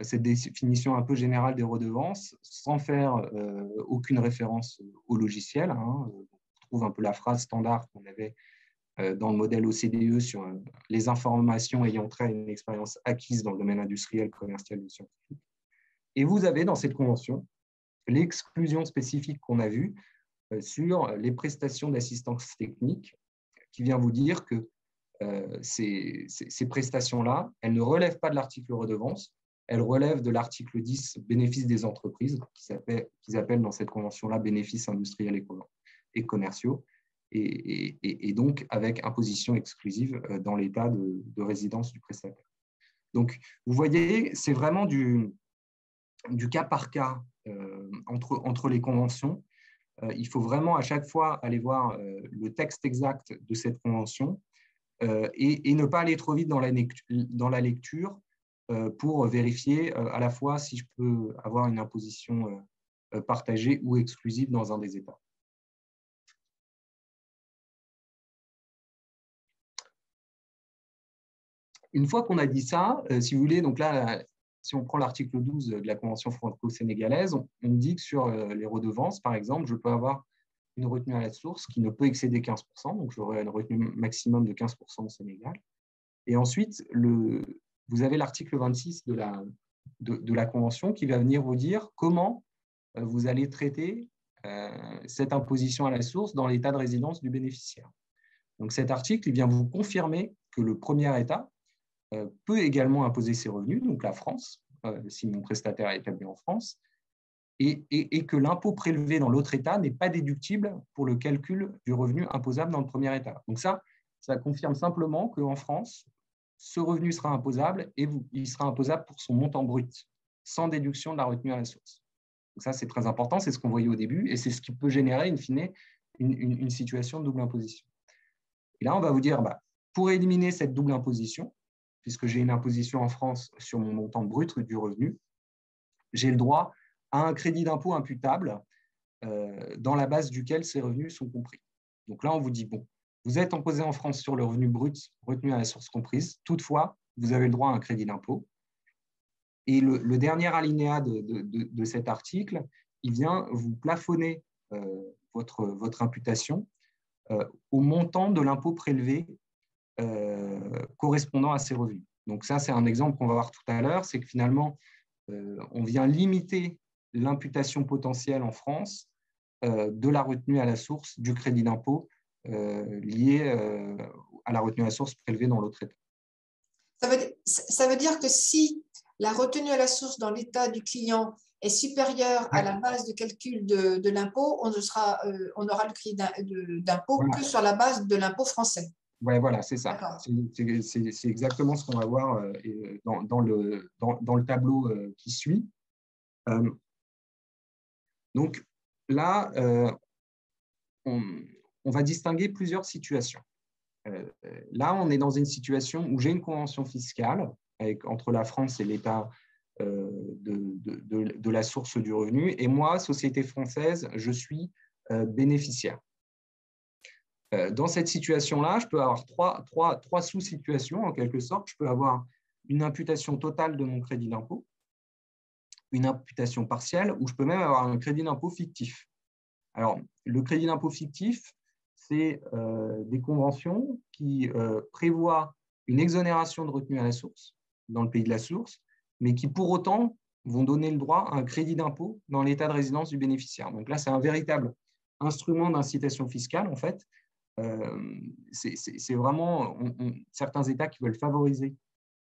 cette définition un peu générale des redevances, sans faire aucune référence au logiciel. On trouve un peu la phrase standard qu'on avait dans le modèle OCDE sur les informations ayant trait à une expérience acquise dans le domaine industriel, commercial ou scientifique. Et vous avez dans cette convention l'exclusion spécifique qu'on a vue sur les prestations d'assistance technique, qui vient vous dire que ces prestations-là, elles ne relèvent pas de l'article redevance, elles relèvent de l'article 10, bénéfices des entreprises, qu'ils appellent dans cette convention-là bénéfices industriels et commerciaux, et donc avec imposition exclusive dans l'état de résidence du prestataire. Donc, vous voyez, c'est vraiment du cas par cas entre les conventions. Il faut vraiment à chaque fois aller voir le texte exact de cette convention et ne pas aller trop vite dans la lecture pour vérifier à la fois si je peux avoir une imposition partagée ou exclusive dans un des États. Une fois qu'on a dit ça, si vous voulez, donc là, si on prend l'article 12 de la Convention franco-sénégalaise, on dit que sur les redevances, par exemple, je peux avoir une retenue à la source qui ne peut excéder 15%, donc j'aurai une retenue maximum de 15% au Sénégal. Et ensuite, vous avez l'article 26 de la Convention qui va venir vous dire comment vous allez traiter cette imposition à la source dans l'état de résidence du bénéficiaire. Donc cet article vient vous confirmer que le premier État peut également imposer ses revenus, donc la France, si mon prestataire est établi en France, et que l'impôt prélevé dans l'autre État n'est pas déductible pour le calcul du revenu imposable dans le premier État. Donc ça confirme simplement qu'en France, ce revenu sera imposable et il sera imposable pour son montant brut, sans déduction de la retenue à la source. Donc ça, c'est très important, c'est ce qu'on voyait au début, et c'est ce qui peut générer, in fine, une situation de double imposition. Et là, on va vous dire, pour éliminer cette double imposition, puisque j'ai une imposition en France sur mon montant brut du revenu, j'ai le droit à un crédit d'impôt imputable dans la base duquel ces revenus sont compris. Donc là, on vous dit, bon, vous êtes imposé en France sur le revenu brut retenu à la source comprise. Toutefois, vous avez le droit à un crédit d'impôt. Et le dernier alinéa de cet article, il vient vous plafonner votre imputation au montant de l'impôt prélevé correspondant à ces revenus. Donc ça, c'est un exemple qu'on va voir tout à l'heure, c'est que finalement, on vient limiter l'imputation potentielle en France de la retenue à la source du crédit d'impôt lié à la retenue à la source prélevée dans l'autre État. Ça veut dire que si la retenue à la source dans l'État du client est supérieure à la base de calcul de l'impôt, on aura le crédit d'impôt que sur la base de l'impôt français. Oui, voilà, c'est ça. C'est exactement ce qu'on va voir dans le tableau qui suit. Donc là, on va distinguer plusieurs situations. Là, on est dans une situation où j'ai une convention fiscale entre la France et l'État de la source du revenu, et moi, société française, je suis bénéficiaire. Dans cette situation-là, je peux avoir trois sous-situations, en quelque sorte. Je peux avoir une imputation totale de mon crédit d'impôt, une imputation partielle, ou je peux même avoir un crédit d'impôt fictif. Alors, le crédit d'impôt fictif, c'est des conventions qui prévoient une exonération de retenue à la source dans le pays de la source, mais qui pour autant vont donner le droit à un crédit d'impôt dans l'état de résidence du bénéficiaire. Donc là, c'est un véritable instrument d'incitation fiscale, en fait. C'est vraiment certains États qui veulent favoriser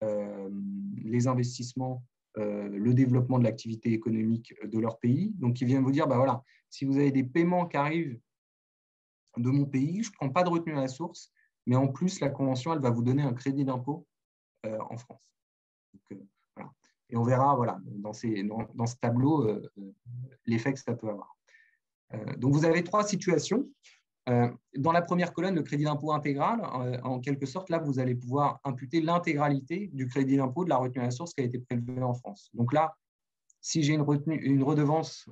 les investissements, le développement de l'activité économique de leur pays. Donc, ils viennent vous dire, voilà, si vous avez des paiements qui arrivent de mon pays, je ne prends pas de retenue à la source, mais en plus, la convention, elle va vous donner un crédit d'impôt en France. Donc, voilà. Et on verra voilà, dans ce tableau l'effet que ça peut avoir. Donc, vous avez trois situations. Dans la première colonne, le crédit d'impôt intégral, en quelque sorte, là, vous allez pouvoir imputer l'intégralité du crédit d'impôt de la retenue à la source qui a été prélevée en France. Donc là, si j'ai une redevance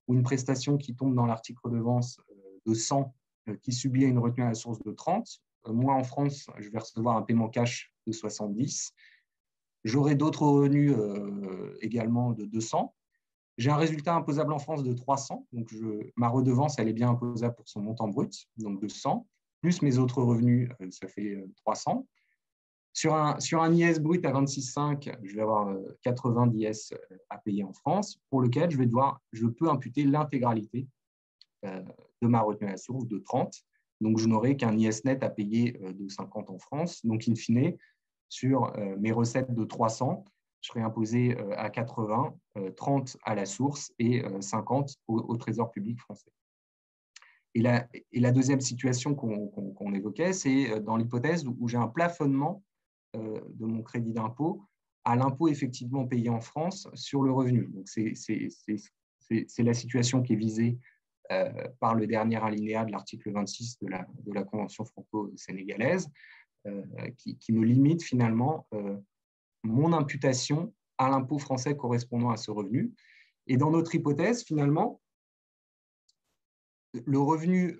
ou une prestation qui tombe dans l'article redevance de 100 qui subit une retenue à la source de 30, moi, en France, je vais recevoir un paiement cash de 70. J'aurai d'autres revenus également de 200. J'ai un résultat imposable en France de 300, donc ma redevance, elle est bien imposable pour son montant brut, donc de 100, plus mes autres revenus, ça fait 300. Sur un IS brut à 26,5, je vais avoir 80 d'IS à payer en France, pour lequel je peux imputer l'intégralité de ma retenue à la source de 30. Donc, je n'aurai qu'un IS net à payer de 50 en France. Donc, in fine, sur mes recettes de 300, je serai imposé à 80, 30 à la source et 50 au Trésor public français. Et la deuxième situation qu'on évoquait, c'est dans l'hypothèse où j'ai un plafonnement de mon crédit d'impôt à l'impôt effectivement payé en France sur le revenu. Donc, c'est la situation qui est visée par le dernier alinéa de l'article 26 de la Convention franco-sénégalaise, qui me limite finalement mon imputation à l'impôt français correspondant à ce revenu. Et dans notre hypothèse, finalement, le revenu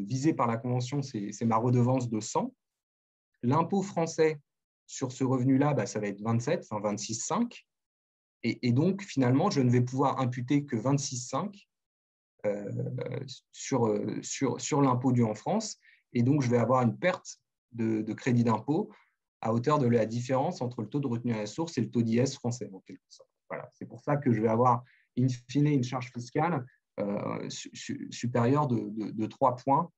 visé par la Convention, c'est ma redevance de 100. L'impôt français sur ce revenu-là, ça va être 27, enfin 26,5. Et donc, finalement, je ne vais pouvoir imputer que 26,5 sur l'impôt dû en France. Et donc, je vais avoir une perte de crédit d'impôt à hauteur de la différence entre le taux de retenue à la source et le taux d'IS français, en quelque sorte. Voilà. C'est pour ça que je vais avoir, in fine, une charge fiscale supérieure de 3 points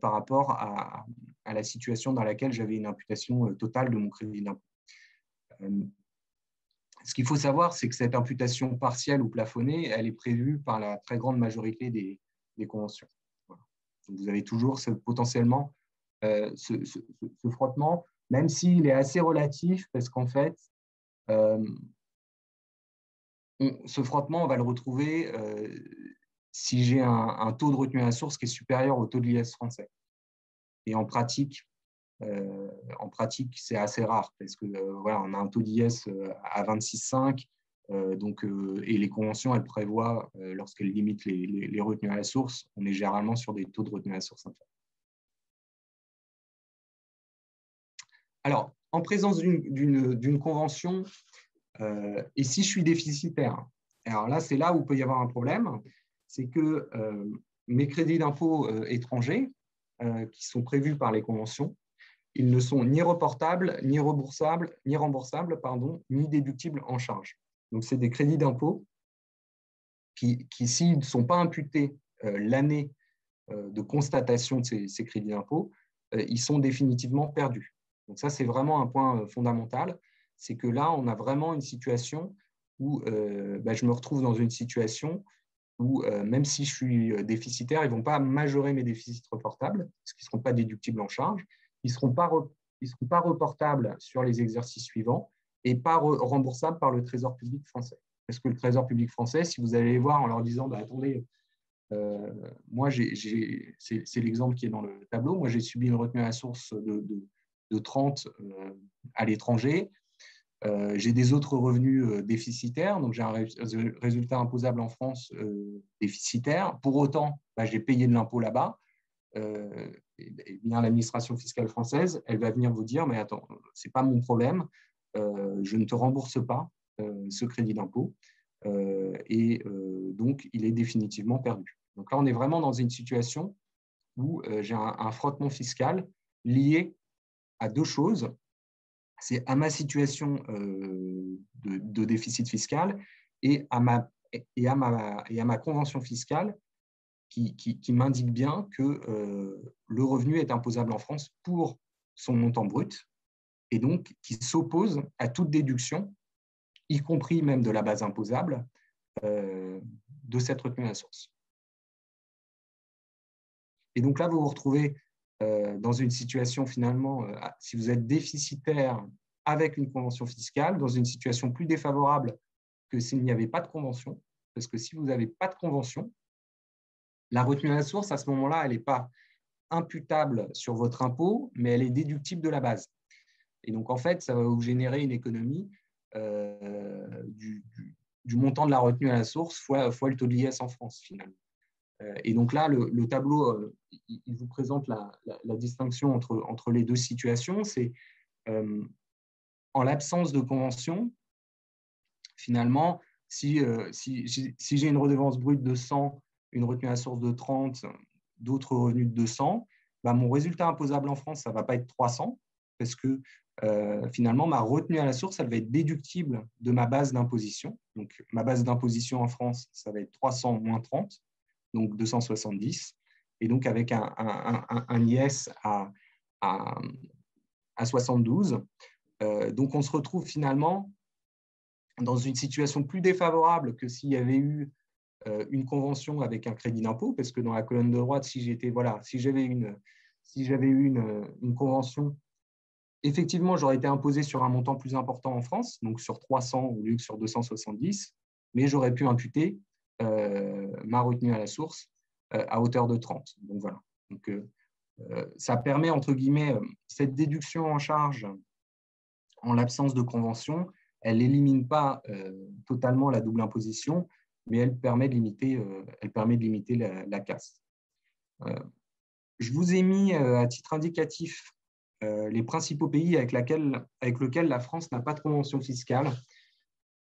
par rapport à la situation dans laquelle j'avais une imputation totale de mon crédit d'impôt. Ce qu'il faut savoir, c'est que cette imputation partielle ou plafonnée, elle est prévue par la très grande majorité des conventions. Voilà. Donc, vous avez toujours potentiellement ce frottement, même s'il est assez relatif, parce qu'en fait, ce frottement, on va le retrouver si j'ai un taux de retenue à la source qui est supérieur au taux de l'IS français. Et en pratique, c'est assez rare parce que voilà, on a un taux d'IS à 26,5 et les conventions, elles prévoient, lorsqu'elles limitent les retenues à la source, on est généralement sur des taux de retenue à la source inférieurs. Alors, en présence d'une convention, et si je suis déficitaire, alors là, c'est là où il peut y avoir un problème, c'est que mes crédits d'impôt étrangers, qui sont prévus par les conventions, ils ne sont ni reportables, ni remboursables, ni déductibles en charge. Donc, c'est des crédits d'impôt qui s'ils ne sont pas imputés l'année de constatation de ces crédits d'impôt, ils sont définitivement perdus. Donc, ça, c'est vraiment un point fondamental. C'est que là, on a vraiment une situation où je me retrouve dans une situation où, même si je suis déficitaire, ils ne vont pas majorer mes déficits reportables, parce qu'ils ne seront pas déductibles en charge. Ils ne seront pas reportables sur les exercices suivants et pas remboursables par le Trésor public français. Parce que le Trésor public français, si vous allez les voir en leur disant attendez, moi, c'est l'exemple qui est dans le tableau, moi j'ai subi une retenue à la source de 30 à l'étranger. J'ai des autres revenus déficitaires, donc j'ai un résultat imposable en France déficitaire. Pour autant, j'ai payé de l'impôt là-bas. Et bien l'administration fiscale française, elle va venir vous dire, mais attends, ce n'est pas mon problème, je ne te rembourse pas ce crédit d'impôt, donc il est définitivement perdu. Donc là, on est vraiment dans une situation où j'ai un frottement fiscal lié à deux choses. C'est à ma situation de déficit fiscal et à ma convention fiscale qui m'indique bien que le revenu est imposable en France pour son montant brut et donc qui s'oppose à toute déduction, y compris même de la base imposable, de cette retenue à la source. Et donc là, vous vous retrouvez dans une situation finalement, si vous êtes déficitaire avec une convention fiscale, dans une situation plus défavorable que s'il n'y avait pas de convention, parce que si vous n'avez pas de convention, La retenue à la source, à ce moment-là, elle n'est pas imputable sur votre impôt, mais elle est déductible de la base. Et donc, en fait, ça va vous générer une économie du montant de la retenue à la source fois le taux de l'IS en France, finalement. Et donc là, le tableau, il vous présente la distinction entre les deux situations. C'est en l'absence de convention, finalement, si j'ai une redevance brute de 100, une retenue à la source de 30, d'autres revenus de 200, bah, mon résultat imposable en France, ça ne va pas être 300, parce que finalement, ma retenue à la source, elle va être déductible de ma base d'imposition. Donc, ma base d'imposition en France, ça va être 300 moins 30, donc 270. Et donc, avec un IS à 72. Donc, on se retrouve finalement dans une situation plus défavorable que s'il y avait eu une convention avec un crédit d'impôt, parce que dans la colonne de droite, si j'avais eu une convention, effectivement, j'aurais été imposé sur un montant plus important en France, donc sur 300 au lieu que sur 270, mais j'aurais pu imputer ma retenue à la source à hauteur de 30. Donc voilà. Donc, ça permet, entre guillemets, cette déduction en charge en l'absence de convention, elle n'élimine pas totalement la double imposition, mais elle permet de limiter la casse. Je vous ai mis à titre indicatif les principaux pays avec lesquels la France n'a pas de convention fiscale.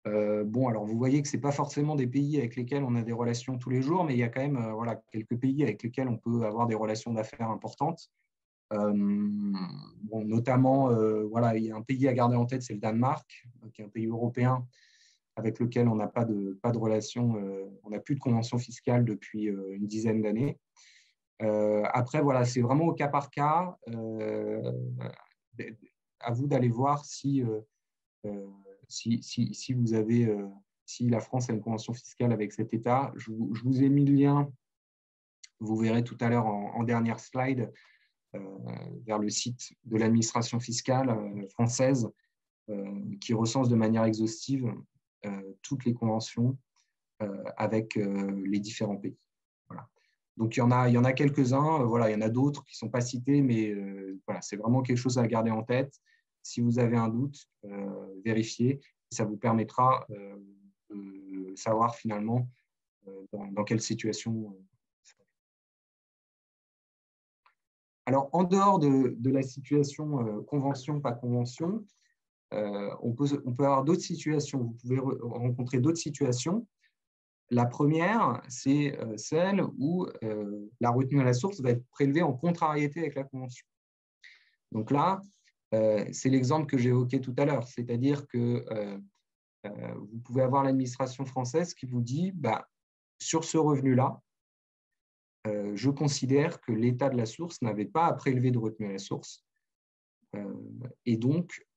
Bon, alors vous voyez que ce n'est pas forcément des pays avec lesquels on a des relations tous les jours, mais il y a quand même voilà, quelques pays avec lesquels on peut avoir des relations d'affaires importantes. Bon, notamment, voilà, il y a un pays à garder en tête, c'est le Danemark, qui est un pays européen avec lequel on n'a pas de relation, on n'a plus de convention fiscale depuis une dizaine d'années. Après, voilà, c'est vraiment au cas par cas. À vous d'aller voir si vous avez, si la France a une convention fiscale avec cet État. Je vous ai mis le lien, vous verrez tout à l'heure en dernière slide, vers le site de l'administration fiscale française qui recense de manière exhaustive toutes les conventions avec les différents pays. Voilà. Donc, il y en a quelques-uns, voilà, il y en a d'autres qui ne sont pas cités, mais voilà, c'est vraiment quelque chose à garder en tête. Si vous avez un doute, vérifiez. Ça vous permettra de savoir finalement dans quelle situation. Alors, en dehors de la situation convention, pas convention, on peut avoir d'autres situations. Vous pouvez rencontrer d'autres situations. La première, c'est celle où la retenue à la source va être prélevée en contrariété avec la convention. Donc là, c'est l'exemple que j'évoquais tout à l'heure, c'est-à-dire que vous pouvez avoir l'administration française qui vous dit, bah, sur ce revenu-là, je considère que l'État de la source n'avait pas à prélever de retenue à la source. Et donc,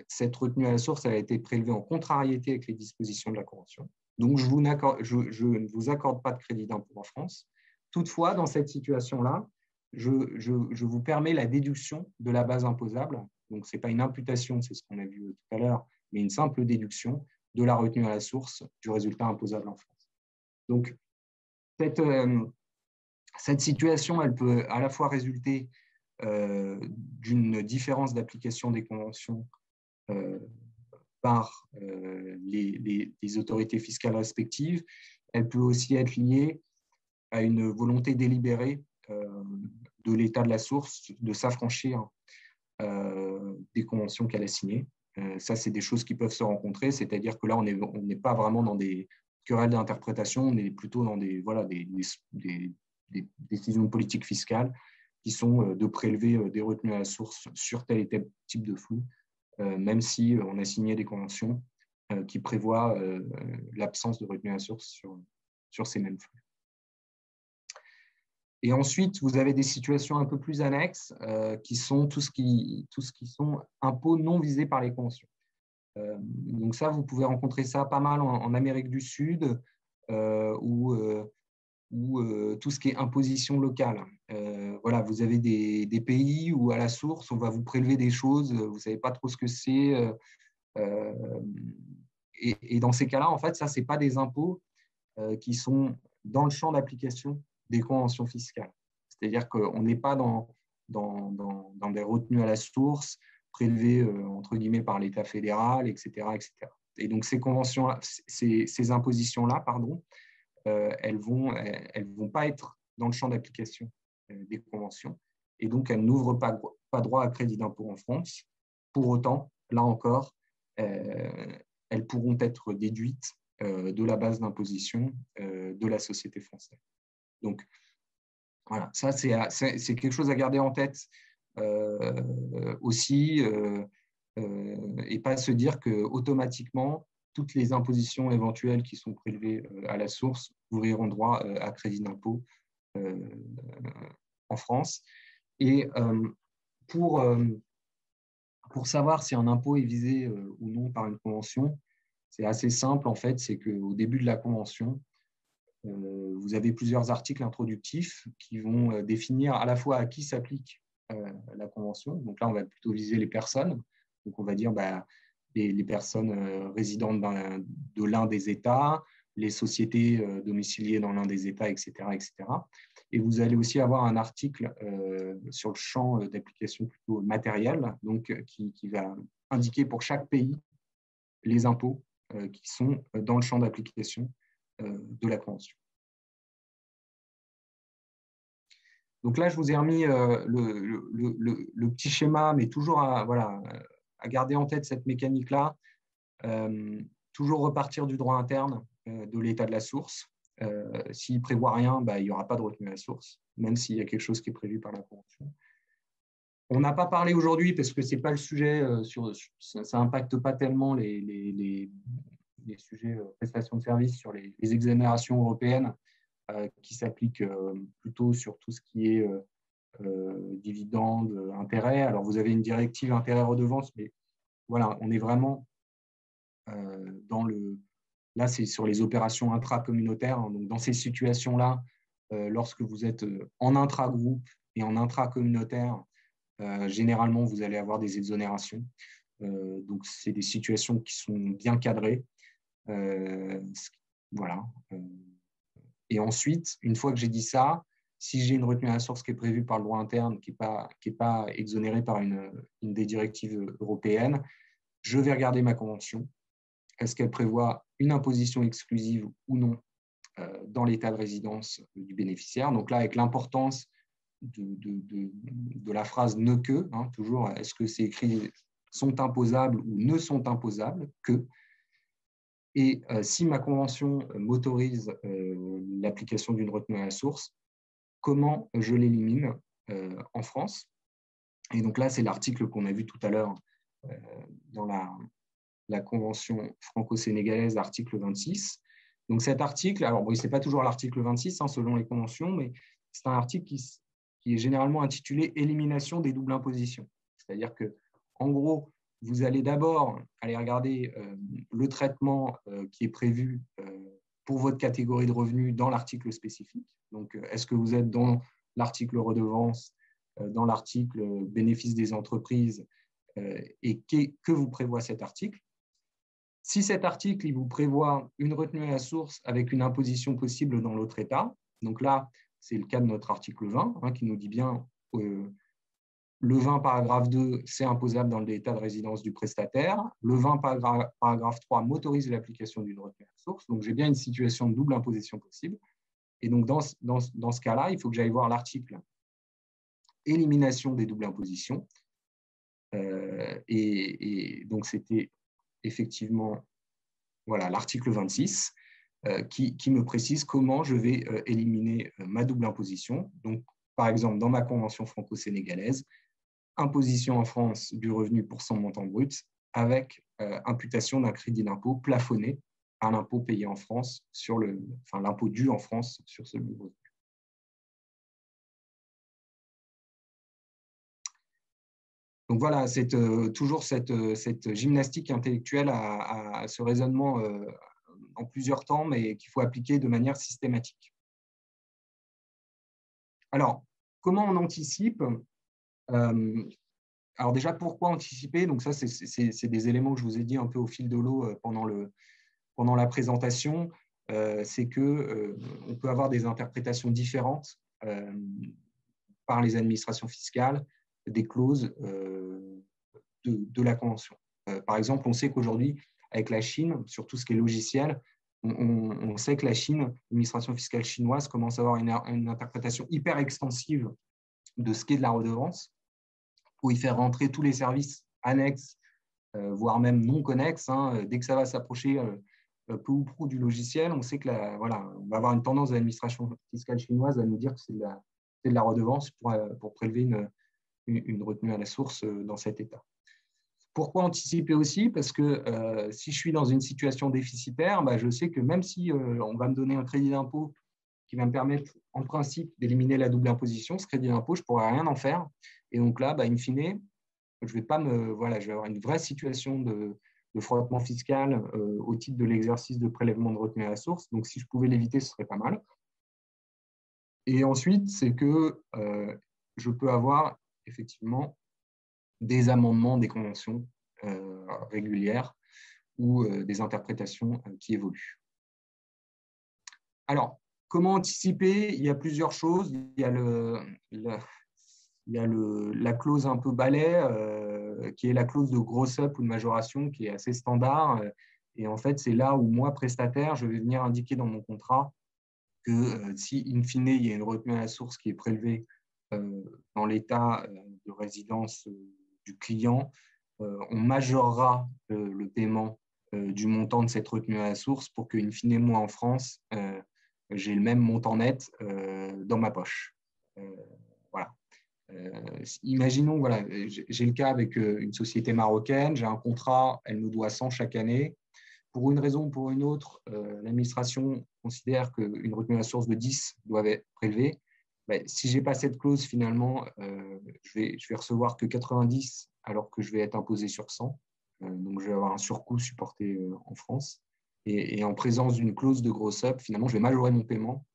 cette retenue à la source a été prélevée en contrariété avec les dispositions de la Convention. Donc, je ne vous accorde pas de crédit d'impôt en France. Toutefois, dans cette situation-là, je vous permets la déduction de la base imposable. Donc, ce n'est pas une imputation, c'est ce qu'on a vu tout à l'heure, mais une simple déduction de la retenue à la source du résultat imposable en France. Donc, cette situation, elle peut à la fois résulter d'une différence d'application des conventions par les autorités fiscales respectives. Elle peut aussi être liée à une volonté délibérée de l'État de la source de s'affranchir des conventions qu'elle a signées. Ça, c'est des choses qui peuvent se rencontrer, c'est-à-dire que là, on n'est pas vraiment dans des querelles d'interprétation, on est plutôt dans des décisions politiques fiscales qui sont de prélever des retenues à la source sur tel et tel type de flux, même si on a signé des conventions qui prévoient l'absence de retenue à la source sur ces mêmes flux. Et ensuite, vous avez des situations un peu plus annexes qui sont tout ce qui sont impôts non visés par les conventions. Donc ça, vous pouvez rencontrer ça pas mal en Amérique du Sud ou tout ce qui est imposition locale. Voilà, vous avez des pays où à la source, on va vous prélever des choses, vous ne savez pas trop ce que c'est. Et dans ces cas-là, en fait, ça, ce n'est pas des impôts qui sont dans le champ d'application des conventions fiscales. C'est-à-dire qu'on n'est pas dans des retenues à la source prélevées entre guillemets par l'État fédéral, etc., etc. Et donc ces conventions, ces impositions-là, pardon, elles vont pas être dans le champ d'application des conventions, et donc elles n'ouvrent pas droit à crédit d'impôt en France. Pour autant, là encore, elles pourront être déduites de la base d'imposition de la société française. Donc, voilà, ça c'est quelque chose à garder en tête aussi, et pas se dire qu'automatiquement, toutes les impositions éventuelles qui sont prélevées à la source ouvriront droit à crédit d'impôt en France. Et pour savoir si un impôt est visé ou non par une convention, c'est assez simple en fait, c'est qu'au début de la convention, vous avez plusieurs articles introductifs qui vont définir à la fois à qui s'applique la convention. Donc là, on va plutôt viser les personnes. Donc on va dire les personnes résidentes de l'un des États, les sociétés domiciliées dans l'un des États, etc., etc. Et vous allez aussi avoir un article sur le champ d'application plutôt matériel, donc qui va indiquer pour chaque pays les impôts qui sont dans le champ d'application de la convention. Donc là, je vous ai remis le petit schéma, mais toujours à garder en tête cette mécanique-là. Toujours repartir du droit interne de l'état de la source. S'il ne prévoit rien, il n'y aura pas de retenue à la source, même s'il y a quelque chose qui est prévu par la convention. On n'a pas parlé aujourd'hui parce que ce n'est pas le sujet, ça n'impacte pas tellement les sujets prestations de services sur les exonérations européennes qui s'appliquent plutôt sur tout ce qui est dividendes, intérêts. Alors, vous avez une directive intérêt-redevance, mais voilà, on est vraiment dans le… Là, c'est sur les opérations intracommunautaires. Hein, donc, dans ces situations-là, lorsque vous êtes en intragroupe et en intracommunautaire, généralement, vous allez avoir des exonérations. Donc, c'est des situations qui sont bien cadrées. Voilà. Et ensuite, une fois que j'ai dit ça, si j'ai une retenue à la source qui est prévue par le droit interne, qui n'est pas exonérée par une des directives européennes, je vais regarder ma convention. Est-ce qu'elle prévoit une imposition exclusive ou non dans l'état de résidence du bénéficiaire? Donc là, avec l'importance de la phrase « ne que hein, », toujours, est-ce que c'est écrit « sont imposables » ou « ne sont imposables que ». Et si ma convention m'autorise l'application d'une retenue à la source, comment je l'élimine en France? Et donc là, c'est l'article qu'on a vu tout à l'heure dans la convention franco-sénégalaise, article 26. Donc cet article, alors bon, ce n'est pas toujours l'article 26 hein, selon les conventions, mais c'est un article qui est généralement intitulé « Élimination des doubles impositions ». C'est-à-dire que, en gros, vous allez d'abord aller regarder le traitement qui est prévu pour votre catégorie de revenus dans l'article spécifique. Donc, est-ce que vous êtes dans l'article redevance, dans l'article bénéfice des entreprises et que vous prévoit cet article? Si cet article il vous prévoit une retenue à la source avec une imposition possible dans l'autre État, donc là, c'est le cas de notre article 20 hein, qui nous dit bien le 20 paragraphe 2, c'est imposable dans l'état de résidence du prestataire. Le 20 paragraphe 3 m'autorise l'application d'une retenue à la source. Donc, j'ai bien une situation de double imposition possible. Et donc, dans ce cas-là, il faut que j'aille voir l'article élimination des doubles impositions. Et donc, c'était effectivement l'article 26 qui me précise comment je vais éliminer ma double imposition. Donc, par exemple, dans ma convention franco-sénégalaise, imposition en France du revenu pour son montant brut avec imputation d'un crédit d'impôt plafonné à l'impôt payé en France sur l'impôt dû en France sur ce revenu. Donc voilà, c'est toujours cette gymnastique intellectuelle à ce raisonnement en plusieurs temps, mais qu'il faut appliquer de manière systématique. Alors, comment on anticipe? Alors déjà, pourquoi anticiper? Donc ça, c'est des éléments que je vous ai dit un peu au fil de l'eau pendant la présentation. c'est que on peut avoir des interprétations différentes par les administrations fiscales des clauses de la Convention. Par exemple, on sait qu'aujourd'hui, avec la Chine, sur tout ce qui est logiciel, on sait que la Chine, l'administration fiscale chinoise, commence à avoir une interprétation hyper extensive de ce qu'est de la redevance, pour y faire rentrer tous les services annexes, voire même non connexes. Dès que ça va s'approcher peu ou prou du logiciel, on sait que voilà, on va avoir une tendance de l'administration fiscale chinoise à nous dire que c'est de la redevance pour prélever une retenue à la source dans cet état. Pourquoi anticiper aussi? Parce que si je suis dans une situation déficitaire, je sais que même si on va me donner un crédit d'impôt qui va me permettre, en principe, d'éliminer la double imposition, ce crédit d'impôt, je ne pourrai rien en faire. Et donc là, in fine, je vais avoir une vraie situation de frottement fiscal au titre de l'exercice de prélèvement de retenue à la source. Donc, si je pouvais l'éviter, ce serait pas mal. Et ensuite, c'est que je peux avoir effectivement des amendements des conventions régulières ou des interprétations qui évoluent. Alors, comment anticiper? Il y a plusieurs choses. Il y a la clause un peu balai, qui est la clause de gross-up ou de majoration, qui est assez standard. Et en fait, c'est là où moi, prestataire, je vais venir indiquer dans mon contrat que si, in fine, il y a une retenue à la source qui est prélevée dans l'état de résidence du client, on majorera le paiement du montant de cette retenue à la source pour que, in fine, moi, en France, j'ai le même montant net dans ma poche. Voilà. Imaginons, voilà, j'ai le cas avec une société marocaine, j'ai un contrat, elle me doit 100 chaque année. Pour une raison ou pour une autre, l'administration considère qu'une retenue à la source de 10 doit être prélevée. Si je n'ai pas cette clause, finalement, je vais recevoir que 90 alors que je vais être imposé sur 100. Donc, je vais avoir un surcoût supporté en France. Et en présence d'une clause de gross-up, finalement, je vais majorer mon paiement.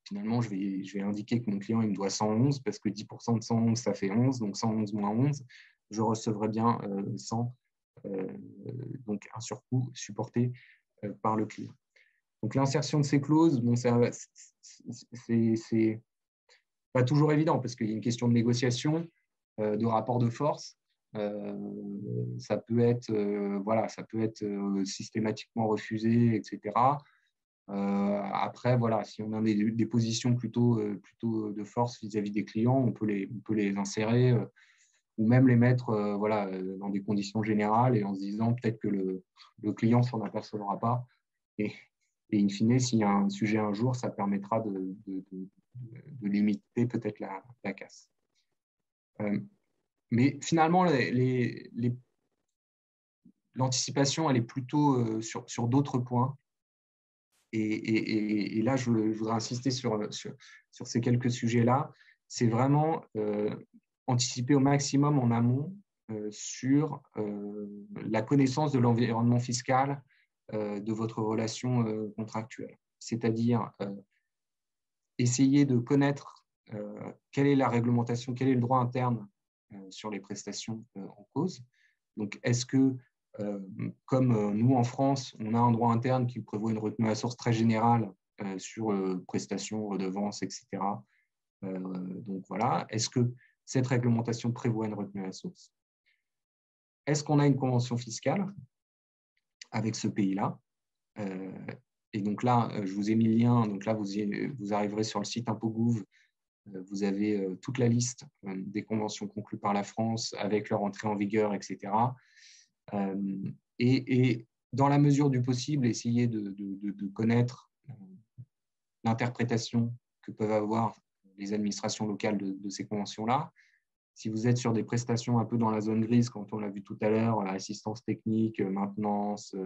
Finalement, je vais indiquer que mon client il me doit 111 parce que 10% de 111, ça fait 11. Donc, 111 moins 11, je recevrai bien 100. Donc, un surcoût supporté par le client. Donc, l'insertion de ces clauses, c'est pas toujours évident parce qu'il y a une question de négociation, de rapport de force. Ça peut être, systématiquement refusé, etc. Après, voilà, si on a des positions plutôt de force vis-à-vis des clients, on peut les insérer ou même les mettre dans des conditions générales et en se disant peut-être que le client ne s'en apercevra pas. Et in fine, s'il y a un sujet un jour, ça permettra de limiter peut-être la casse. Mais finalement, l'anticipation, elle est plutôt sur d'autres points. Et là, je voudrais insister sur ces quelques sujets-là. C'est vraiment anticiper au maximum en amont sur la connaissance de l'environnement fiscal de votre relation contractuelle. C'est-à-dire essayer de connaître quelle est la réglementation, quel est le droit interne sur les prestations en cause. Donc, est-ce que comme nous en France, on a un droit interne qui prévoit une retenue à la source très générale sur prestations, redevances, etc. Donc voilà, est-ce que cette réglementation prévoit une retenue à la source? Est-ce qu'on a une convention fiscale avec ce pays-là? Et donc là, je vous ai mis le lien. Donc là, vous arriverez sur le site Impôt.gouv. Vous avez toute la liste des conventions conclues par la France avec leur entrée en vigueur, etc. Et dans la mesure du possible, essayer de connaître l'interprétation que peuvent avoir les administrations locales de ces conventions-là. Si vous êtes sur des prestations un peu dans la zone grise, quand on l'a vu tout à l'heure, assistance technique, maintenance,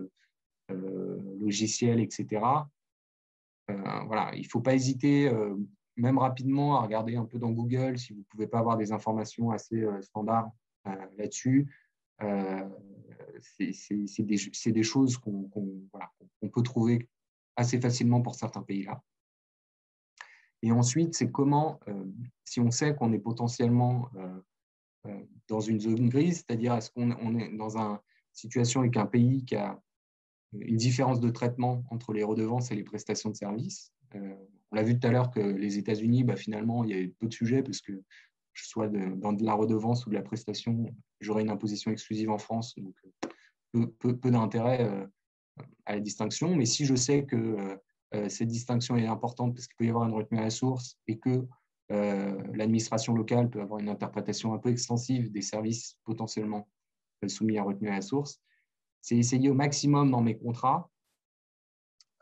logiciel, etc., voilà, il ne faut pas hésiter, même rapidement, à regarder un peu dans Google si vous ne pouvez pas avoir des informations assez standards là-dessus. C'est des choses qu'on peut trouver assez facilement pour certains pays-là. Et ensuite, c'est comment, si on sait qu'on est potentiellement dans une zone grise, c'est-à-dire est-ce qu'on est dans une situation avec un pays qui a une différence de traitement entre les redevances et les prestations de services. On l'a vu tout à l'heure que les États-Unis, finalement, il y a peu de sujets parce que soit dans de la redevance ou de la prestation, j'aurais une imposition exclusive en France, donc peu d'intérêt à la distinction. Mais si je sais que cette distinction est importante parce qu'il peut y avoir une retenue à la source et que l'administration locale peut avoir une interprétation un peu extensive des services potentiellement soumis à retenue à la source, c'est essayer au maximum dans mes contrats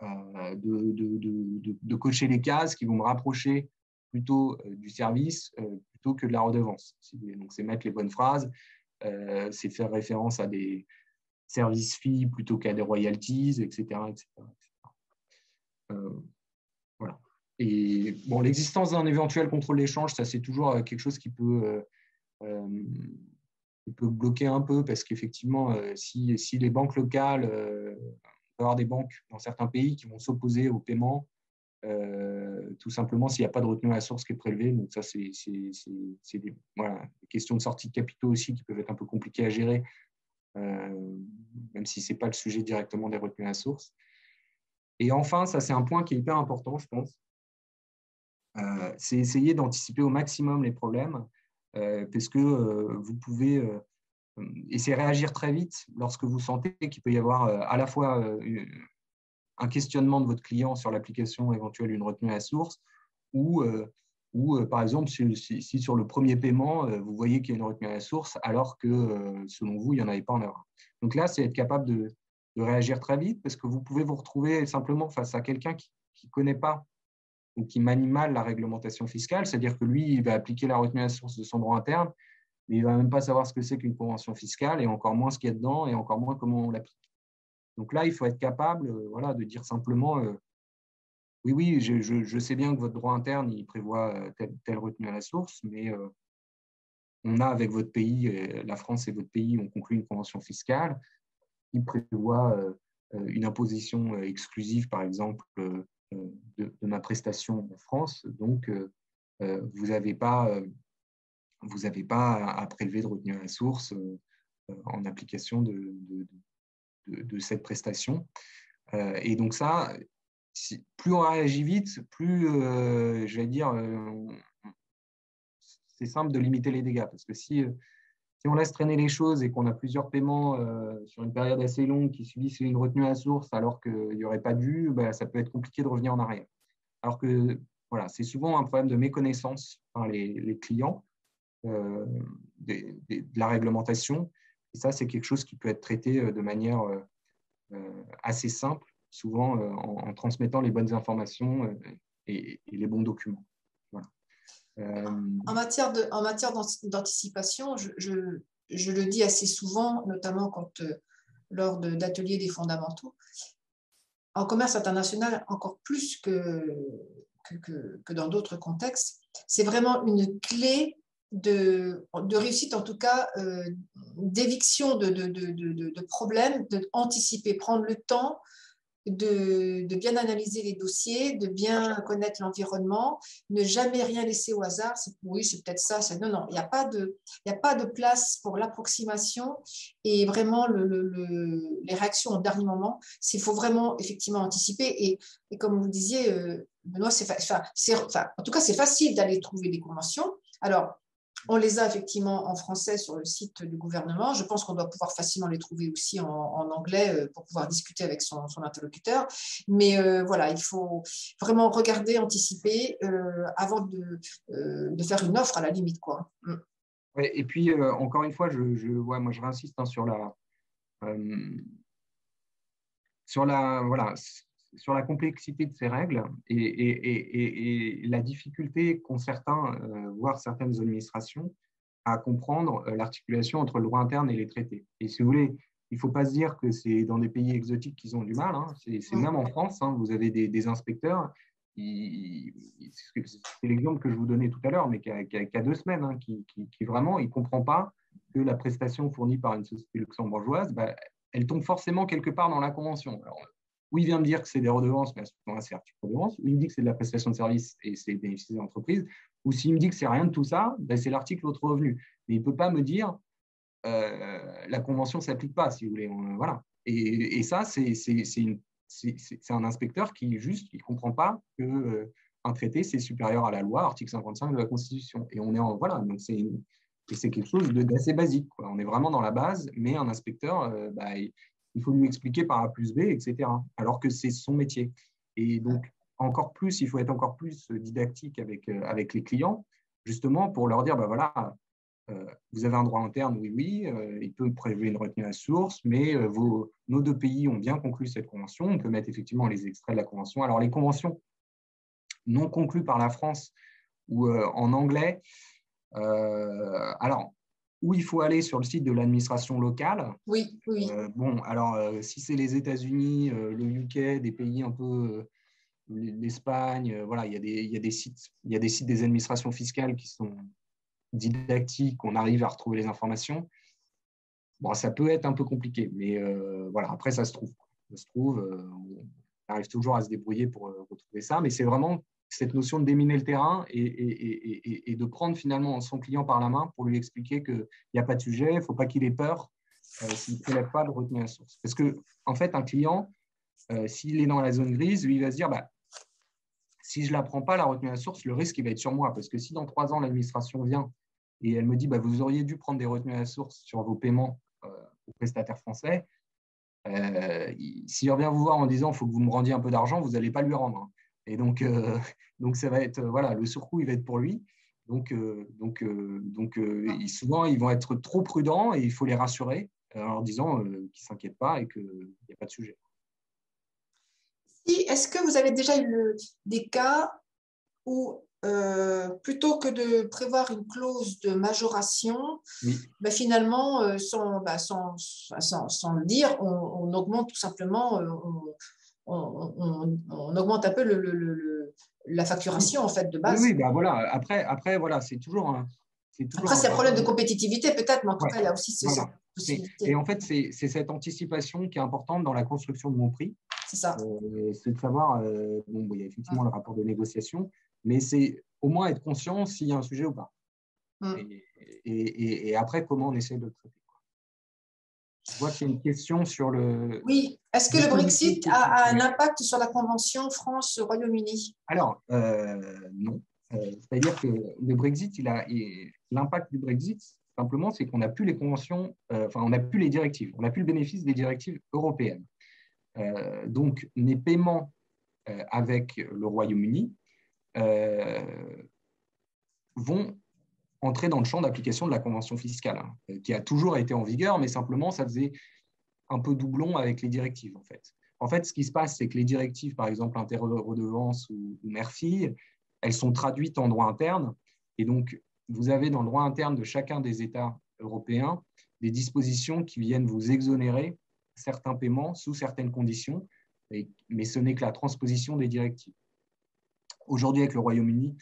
de cocher les cases qui vont me rapprocher plutôt du service plutôt que de la redevance. Donc, c'est mettre les bonnes phrases, c'est faire référence à des service fees plutôt qu'à des royalties, etc. Voilà. Et bon, l'existence d'un éventuel contrôle d'échange, ça c'est toujours quelque chose qui peut bloquer un peu parce qu'effectivement, si les banques locales, on peut avoir des banques dans certains pays qui vont s'opposer au paiement, tout simplement s'il n'y a pas de retenue à la source qui est prélevée. Donc ça, c'est des questions de sortie de capitaux aussi qui peuvent être un peu compliquées à gérer. Même si ce n'est pas le sujet directement des retenues à la source. Et enfin, ça c'est un point qui est hyper important, je pense, c'est essayer d'anticiper au maximum les problèmes, parce que vous pouvez essayer de réagir très vite lorsque vous sentez qu'il peut y avoir à la fois un questionnement de votre client sur l'application éventuelle d'une retenue à la source, ou par exemple, si sur le premier paiement, vous voyez qu'il y a une retenue à la source, alors que, selon vous, il n'y en avait pas en heure. Donc là, c'est être capable de réagir très vite, parce que vous pouvez vous retrouver simplement face à quelqu'un qui ne connaît pas ou qui manie mal la réglementation fiscale, c'est-à-dire que lui, il va appliquer la retenue à la source de son droit interne, mais il ne va même pas savoir ce que c'est qu'une convention fiscale, et encore moins ce qu'il y a dedans, et encore moins comment on l'applique. Donc là, il faut être capable de dire simplement oui, je sais bien que votre droit interne, il prévoit telle retenue à la source, mais on a avec votre pays, la France et votre pays ont conclu une convention fiscale qui prévoit une imposition exclusive, par exemple, de ma prestation en France. Donc, vous n'avez pas à prélever de retenue à la source en application de cette prestation. Et donc ça, plus on réagit vite, plus, je vais dire, c'est simple de limiter les dégâts. Parce que si on laisse traîner les choses et qu'on a plusieurs paiements sur une période assez longue qui subissent une retenue à la source alors qu'il n'y aurait pas dû, ça peut être compliqué de revenir en arrière. Alors que voilà, c'est souvent un problème de méconnaissance par les clients de la réglementation. Et ça, c'est quelque chose qui peut être traité de manière assez simple, souvent en transmettant les bonnes informations et les bons documents. Voilà. En matière d'anticipation, je le dis assez souvent, notamment lors d'ateliers des fondamentaux, en commerce international, encore plus que dans d'autres contextes, c'est vraiment une clé de réussite, en tout cas, d'éviction de problèmes, d'anticiper, prendre le temps de bien analyser les dossiers, de bien connaître l'environnement, ne jamais rien laisser au hasard. Oui, c'est peut-être ça. Non, il n'y a pas de place pour l'approximation et vraiment les réactions au dernier moment. Il faut vraiment effectivement anticiper. Et comme vous disiez, Benoît, en tout cas, c'est facile d'aller trouver des conventions. Alors, on les a effectivement en français sur le site du gouvernement. Je pense qu'on doit pouvoir facilement les trouver aussi en anglais pour pouvoir discuter avec son interlocuteur. Mais voilà, il faut vraiment regarder, anticiper avant de faire une offre à la limite, quoi. Ouais, et puis, encore une fois, moi, je réinsiste sur la complexité de ces règles et la difficulté qu'ont certains, voire certaines administrations, à comprendre l'articulation entre le droit interne et les traités. Et si vous voulez, il ne faut pas se dire que c'est dans des pays exotiques qu'ils ont du mal. Hein. C'est même en France, hein, vous avez des inspecteurs, c'est l'exemple que je vous donnais tout à l'heure, mais qui a 2 semaines, hein, qui vraiment, il ne comprend pas que la prestation fournie par une société luxembourgeoise, elle tombe forcément quelque part dans la convention. Alors, où il vient me dire que c'est des redevances, mais à ce moment-là, c'est l'article redevance, ou il me dit que c'est de la prestation de service et c'est bénéfice des entreprises, ou s'il me dit que c'est rien de tout ça, c'est l'article autre revenu. Mais il ne peut pas me dire la convention ne s'applique pas, si vous voulez. Voilà. Et ça, c'est un inspecteur qui ne comprend pas qu'un traité, c'est supérieur à la loi, article 55 de la Constitution. Et on est voilà, donc c'est quelque chose d'assez basique, quoi. On est vraiment dans la base, mais un inspecteur, il faut lui expliquer par A plus B, etc. Alors que c'est son métier. Et donc, il faut être encore plus didactique avec les clients, justement pour leur dire, voilà, vous avez un droit interne, oui, il peut prélever une retenue à source, mais nos deux pays ont bien conclu cette convention. On peut mettre effectivement les extraits de la convention. Alors, les conventions non conclues par la France ou en anglais, alors, où il faut aller sur le site de l'administration locale. Oui, oui. Si c'est les États-Unis, le UK, des pays un peu, l'Espagne, voilà, il y a des sites des administrations fiscales qui sont didactiques, on arrive à retrouver les informations. Bon, ça peut être un peu compliqué, mais voilà, après, ça se trouve. On arrive toujours à se débrouiller pour retrouver ça, mais c'est vraiment cette notion de déminer le terrain et de prendre finalement son client par la main pour lui expliquer qu'il n'y a pas de sujet, il ne faut pas qu'il ait peur s'il ne prélève pas de retenue à source. Parce que, en fait, un client, s'il est dans la zone grise, lui, il va se dire, si je ne la prends pas, la retenue à source, le risque, il va être sur moi. Parce que si dans 3 ans, l'administration vient et elle me dit, vous auriez dû prendre des retenues à source sur vos paiements aux prestataires français, s'il revient vous voir en disant, il faut que vous me rendiez un peu d'argent, vous n'allez pas lui rendre. Et donc ça va être, le surcoût, il va être pour lui. Donc souvent, ils vont être trop prudents et il faut les rassurer en leur disant qu'ils ne s'inquiètent pas et qu'il n'y a pas de sujet. Est-ce que vous avez déjà eu des cas où, plutôt que de prévoir une clause de majoration, oui. Finalement, sans le dire, on augmente tout simplement, on augmente un peu la facturation en fait, de base. Oui, voilà. Après voilà, c'est toujours un problème de compétitivité peut-être, mais en tout cas, il y a aussi cette possibilité. Et en fait, c'est cette anticipation qui est importante dans la construction de mon prix. C'est ça. C'est de savoir, il y a effectivement le rapport de négociation, mais c'est au moins être conscient s'il y a un sujet ou pas. Et après, comment on essaie de le traiter. Je vois qu'il y a une question sur le… Oui. Est-ce que le Brexit a un impact sur la convention France-Royaume-Uni? Alors, non. C'est-à-dire que le Brexit, l'impact du Brexit, simplement, c'est qu'on n'a plus les conventions, on n'a plus les directives, on n'a plus le bénéfice des directives européennes. Donc, mes paiements avec le Royaume-Uni vont entrer dans le champ d'application de la convention fiscale, qui a toujours été en vigueur, mais simplement, ça faisait un peu doublon avec les directives, en fait. En fait, ce qui se passe, c'est que les directives, par exemple, interredevance ou mère-fille, elles sont traduites en droit interne. Et donc, vous avez dans le droit interne de chacun des États européens des dispositions qui viennent vous exonérer certains paiements sous certaines conditions, mais ce n'est que la transposition des directives. Aujourd'hui, avec le Royaume-Uni,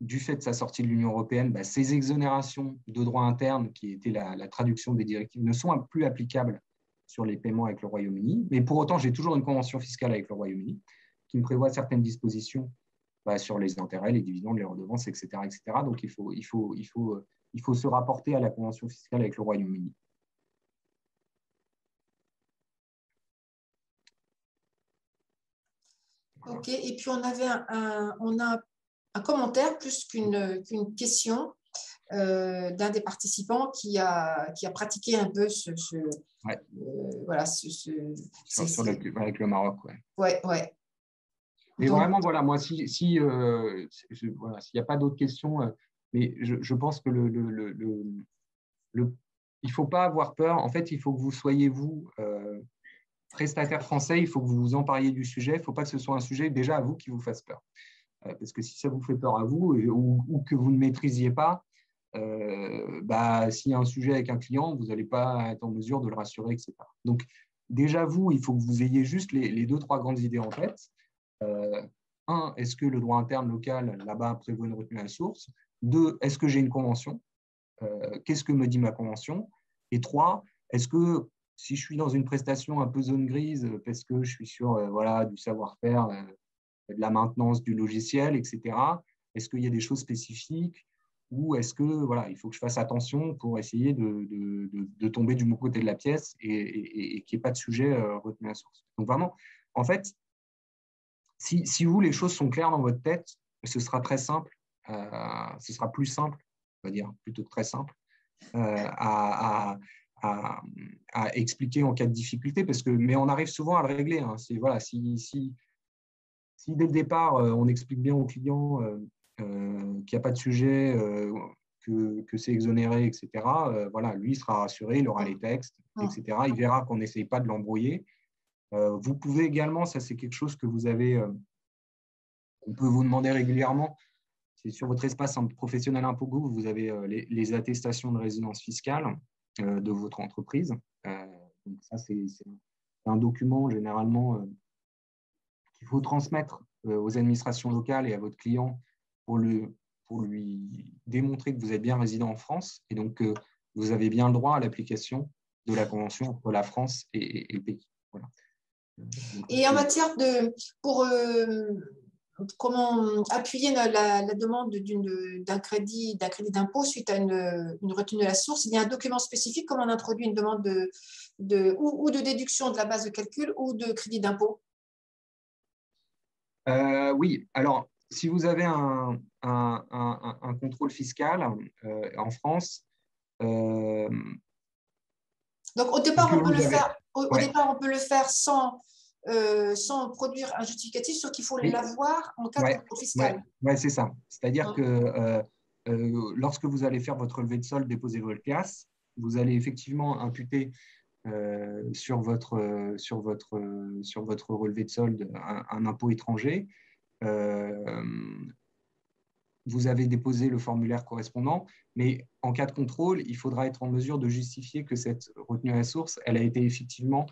du fait de sa sortie de l'Union européenne, ces exonérations de droit interne, qui étaient la traduction des directives, ne sont plus applicables sur les paiements avec le Royaume-Uni. Mais pour autant, j'ai toujours une convention fiscale avec le Royaume-Uni qui me prévoit certaines dispositions sur les intérêts, les dividendes, les redevances, etc. etc. Donc, il faut se rapporter à la convention fiscale avec le Royaume-Uni. OK. Et puis, on a un commentaire plus qu'une question d'un des participants qui a pratiqué un peu avec le Maroc. Ouais. Mais donc, vraiment, voilà, moi, s'il n'y a pas d'autres questions, mais je pense que il ne faut pas avoir peur. En fait, il faut que vous soyez, vous, prestataire français, il faut que vous vous empariez du sujet. Il ne faut pas que ce soit un sujet déjà à vous qui vous fasse peur. Parce que si ça vous fait peur à vous ou que vous ne maîtrisiez pas, s'il y a un sujet avec un client, vous n'allez pas être en mesure de le rassurer, etc. Donc, déjà, vous, il faut que vous ayez juste les 2-3 grandes idées en tête. Est-ce que le droit interne local, là-bas, prévoit une retenue à la source? 2, est-ce que j'ai une convention? Qu'est-ce que me dit ma convention? Et 3, est-ce que si je suis dans une prestation un peu zone grise, parce que je suis sur du savoir-faire, de la maintenance du logiciel, etc., est-ce qu'il y a des choses spécifiques? ou est-ce que voilà, il faut que je fasse attention pour essayer de tomber du bon côté de la pièce et qu'il n'y ait pas de sujet retenu à la source. Donc vraiment, en fait, si vous, les choses sont claires dans votre tête, ce sera très simple, ce sera plus simple, on va dire, plutôt que très simple, à expliquer en cas de difficulté, mais on arrive souvent à le régler. Hein. Voilà, si dès le départ, on explique bien au client qu'il n'y a pas de sujet, que c'est exonéré, etc., voilà, lui, il sera rassuré, il aura les textes, etc. Il verra qu'on n'essaye pas de l'embrouiller. Vous pouvez également, ça c'est quelque chose que vous avez, on peut vous demander régulièrement, c'est sur votre espace professionnel ImpôGouv, vous avez les attestations de résidence fiscale de votre entreprise. Donc ça, c'est un document généralement qu'il faut transmettre aux administrations locales et à votre client pour lui démontrer que vous êtes bien résident en France et donc que vous avez bien le droit à l'application de la convention entre la France et le pays. Voilà. Et en matière pour comment appuyer la demande d'un crédit d'impôt suite à une retenue à la source, il y a un document spécifique comme on introduit une demande ou de déduction de la base de calcul ou de crédit d'impôt. Oui, alors si vous avez un contrôle fiscal en France, donc au départ, on peut le faire. Au ouais. départ, on peut le faire sans produire un justificatif, sauf qu'il faut l'avoir en cas de contrôle fiscal. Ouais, c'est ça. C'est-à-dire que lorsque vous allez faire votre relevé de solde, déposer votre CAS, vous allez effectivement imputer sur votre relevé de solde un impôt étranger. Vous avez déposé le formulaire correspondant, mais en cas de contrôle, il faudra être en mesure de justifier que cette retenue à la source, elle a été effectivement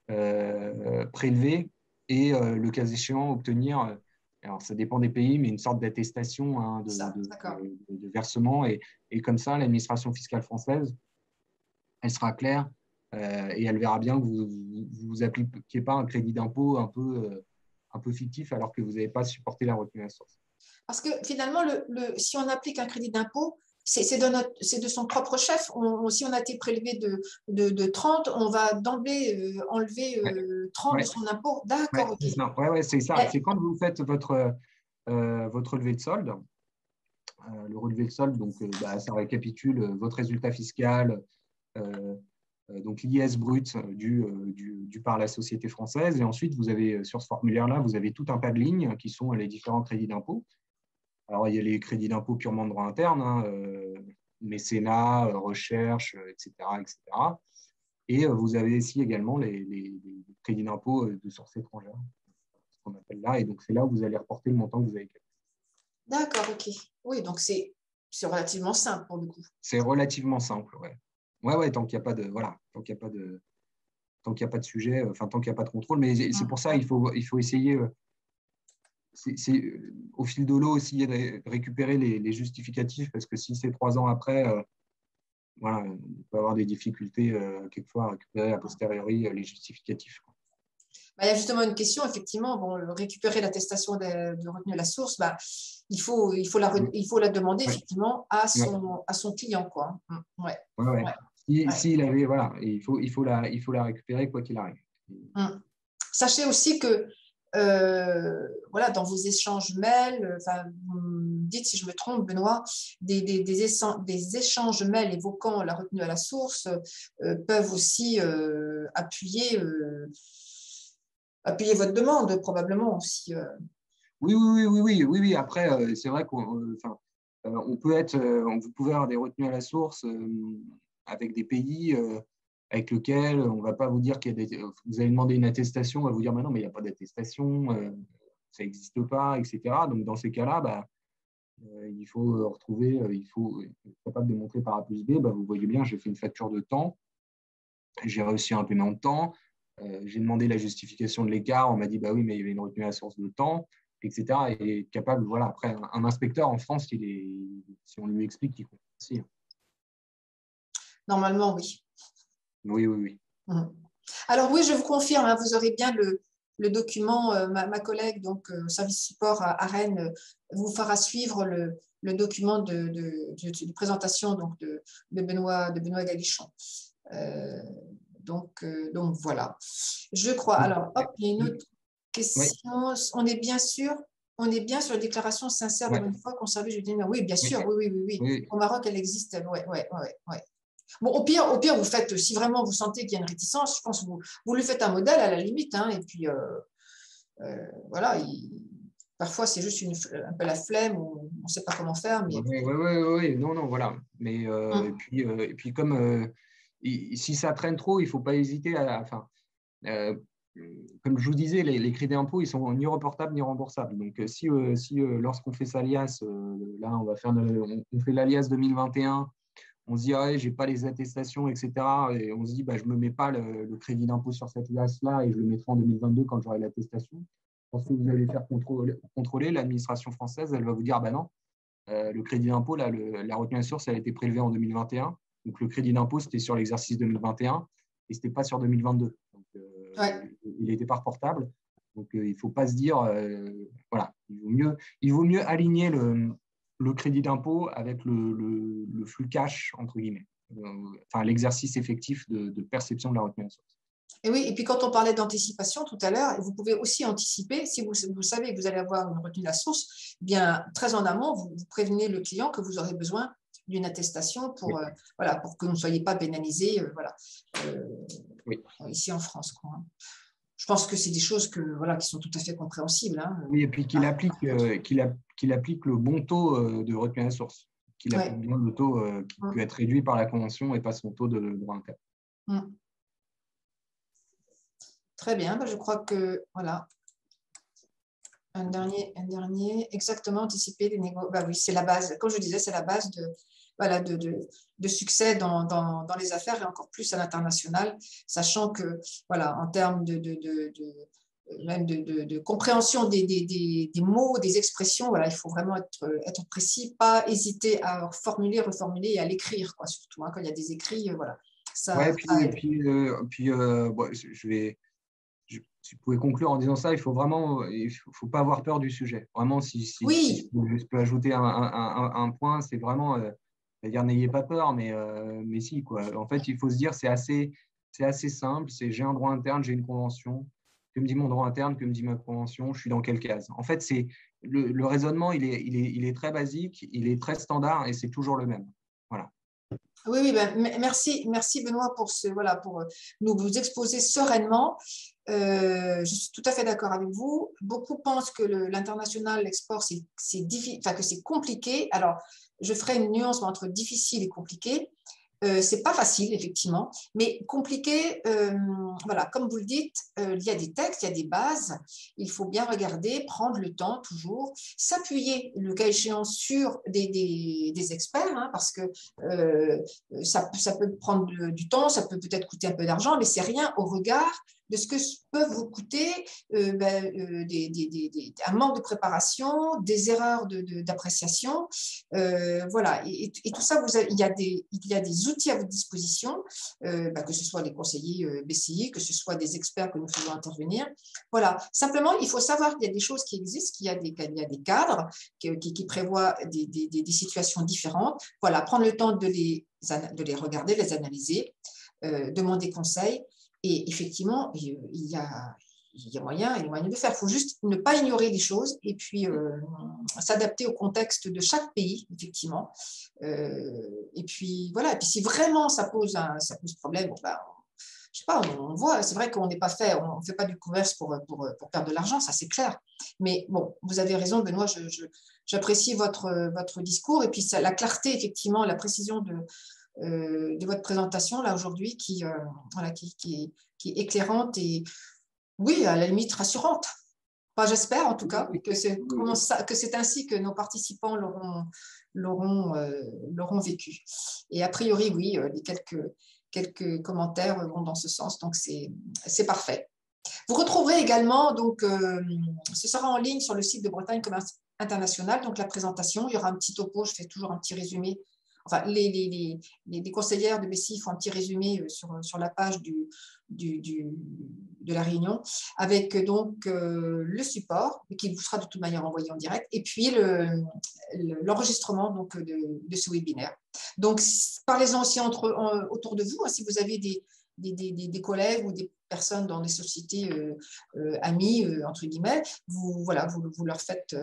prélevée et le cas échéant obtenir, alors ça dépend des pays, mais une sorte d'attestation hein, de versement et comme ça, l'administration fiscale française, elle sera claire et elle verra bien que vous ne appliquez pas un crédit d'impôt un peu fictif alors que vous n'avez pas supporté la retenue à la source. Parce que finalement, si on applique un crédit d'impôt, c'est de son propre chef. Si on a été prélevé de 30, on va d'emblée enlever 30 de son impôt. D'accord, ok. Ouais, c'est ça. C'est quand vous faites votre relevé de solde. Le relevé de solde, donc, ça récapitule votre résultat fiscal, donc l'IS brut dû par la société française. Et ensuite, vous avez sur ce formulaire-là, vous avez tout un tas de lignes qui sont les différents crédits d'impôt. Alors, il y a les crédits d'impôt purement de droit interne, hein, mécénat, recherche, etc., etc. Et vous avez ici également les crédits d'impôt de source étrangère, ce qu'on appelle là. Et donc, c'est là où vous allez reporter le montant que vous avez capté. D'accord, ok. Oui, donc c'est relativement simple pour le coup. C'est relativement simple, ouais. Ouais, tant qu'il n'y a pas de, voilà, tant qu'il n'y a pas de sujet, enfin tant qu'il n'y a pas de contrôle. Mais c'est pour ça il faut essayer. Au fil de l'eau essayer de récupérer les justificatifs parce que si c'est 3 ans après, voilà, on peut avoir des difficultés quelquefois à récupérer a posteriori les justificatifs. Il y a justement une question, effectivement, récupérer l'attestation de retenue à la source, il faut la demander effectivement à son client. Quoi. Ouais. S'il avait, voilà, il faut la récupérer quoi qu'il arrive. Sachez aussi que voilà, dans vos échanges mails, vous me dites si je me trompe, Benoît, des échanges mails évoquant la retenue à la source peuvent aussi appuyer votre demande, probablement aussi. Oui. Après, c'est vrai qu'on vous pouvez avoir des retenues à la source avec des pays avec lesquels on ne va pas vous dire vous allez demander une attestation, on va vous dire non, mais il n'y a pas d'attestation, ça n'existe pas, etc. Donc, dans ces cas-là, il faut retrouver, il faut être capable de montrer par A plus B, vous voyez bien, j'ai fait une facture de temps, j'ai reçu un paiement de temps, j'ai demandé la justification de l'écart, on m'a dit oui, mais il y avait une retenue à la source de temps, etc. Et capable, voilà, après, un inspecteur en France, si on lui explique, il comprend aussi. Normalement, oui. Oui. Alors oui, je vous confirme, vous aurez bien le document, ma collègue, donc service support à Rennes, vous fera suivre le document de présentation donc, de Benoît Galichon. Donc voilà. Je crois. Alors, hop, il y a une autre question. Oui. On est bien sûr la déclaration sincère de bonne foi conservée jeudi. Oui, bien sûr. Oui. Au Maroc, elle existe. Ouais. Bon, au pire, vous faites, si vraiment vous sentez qu'il y a une réticence, je pense que vous lui faites un modèle à la limite. Hein, et puis, voilà. Parfois, c'est juste un peu la flemme, ou on ne sait pas comment faire. Mais... Oui. Non, voilà. Mais, et puis comme si ça traîne trop, il ne faut pas hésiter à. Comme je vous disais, les crédits d'impôt, ils sont ni reportables ni remboursables. Donc, si lorsqu'on fait sa liasse, là, on fait l'alias 2021, on se dit, ah, je n'ai pas les attestations, etc. Et on se dit, je ne me mets pas le crédit d'impôt sur cette liasse-là et je le mettrai en 2022 quand j'aurai l'attestation. Lorsque vous allez faire contrôler, l'administration française, elle va vous dire, non, le crédit d'impôt, la retenue à source, elle a été prélevée en 2021. Donc, le crédit d'impôt, c'était sur l'exercice 2021 et ce n'était pas sur 2022. Donc, il n'était pas reportable. Donc, il ne faut pas se dire, voilà, il vaut mieux aligner le crédit d'impôt avec le flux cash, entre guillemets, l'exercice effectif de perception de la retenue à source. Et oui, et puis quand on parlait d'anticipation tout à l'heure, vous pouvez aussi anticiper, si vous savez que vous allez avoir une retenue à source, bien très en amont, vous prévenez le client que vous aurez besoin d'une attestation pour que vous ne soyez pas pénalisé ici en France. Quoi. Je pense que c'est des choses qui sont tout à fait compréhensibles. Hein. Oui, et puis qu'il applique le bon taux de retenue à source, qu'il applique bien le taux qui peut être réduit par la convention et pas son taux de droit interne. Très bien, je crois que voilà. Un dernier, exactement, anticiper les négociations. Oui, c'est la base, comme je disais, c'est la base de succès dans les affaires et encore plus à l'international, sachant que, en termes de compréhension des mots, des expressions, il faut vraiment être précis, pas hésiter à reformuler et à l'écrire, surtout quand il y a des écrits, ça aide. Si vous pouvez conclure en disant ça, il faut pas avoir peur du sujet. Vraiment, si je peux ajouter un point, c'est vraiment, c'est-à-dire n'ayez pas peur, mais si, quoi. En fait, il faut se dire, c'est assez simple. J'ai un droit interne, j'ai une convention. Que me dit mon droit interne, que me dit ma convention, je suis dans quelle case. En fait, c'est le raisonnement, il est très basique, il est très standard et c'est toujours le même. Voilà. Oui, merci Benoît pour nous exposer sereinement. Je suis tout à fait d'accord avec vous. Beaucoup pensent que l'international, l'export, que c'est compliqué. Alors, je ferai une nuance entre difficile et compliqué. C'est pas facile, effectivement, mais compliqué, comme vous le dites, il y a des textes, il y a des bases, il faut bien regarder, prendre le temps toujours, s'appuyer, le cas échéant, sur des experts, parce que ça peut prendre du temps, ça peut peut-être coûter un peu d'argent, mais c'est rien au regard de ce que peuvent vous coûter un manque de préparation, des erreurs d'appréciation. Et tout ça, il y a des outils à votre disposition, que ce soit les conseillers BCI, que ce soit des experts que nous faisons intervenir. Voilà. Simplement, il faut savoir qu'il y a des choses qui existent, qu'il y a des cadres qui prévoient des situations différentes. Voilà, prendre le temps de les regarder, les analyser, demander conseil. Et effectivement, il y a moyen de faire. Il faut juste ne pas ignorer les choses et puis s'adapter au contexte de chaque pays, effectivement. Et puis voilà. Et puis si vraiment ça pose problème, je sais pas, on voit. C'est vrai qu'on n'est pas fait, on ne fait pas du commerce pour perdre de l'argent, ça c'est clair. Mais bon, vous avez raison, Benoît. J'apprécie votre discours et puis la clarté, effectivement, la précision de votre présentation là aujourd'hui qui est éclairante et oui, à la limite rassurante. Enfin, j'espère en tout cas que c'est ainsi que nos participants l'auront vécu. Et a priori, oui, quelques commentaires vont dans ce sens, donc c'est parfait. Vous retrouverez également, donc, ce sera en ligne sur le site de Bretagne Commerce International, donc la présentation. Il y aura un petit topo, je fais toujours un petit résumé enfin, les conseillères de Bessie font un petit résumé sur la page de la réunion, avec donc le support, qui vous sera de toute manière envoyé en direct, et puis l'enregistrement donc, de ce webinaire. Donc, parlez-en aussi autour de vous, hein, si vous avez des collègues ou des personnes dans des sociétés amies, entre guillemets, vous leur faites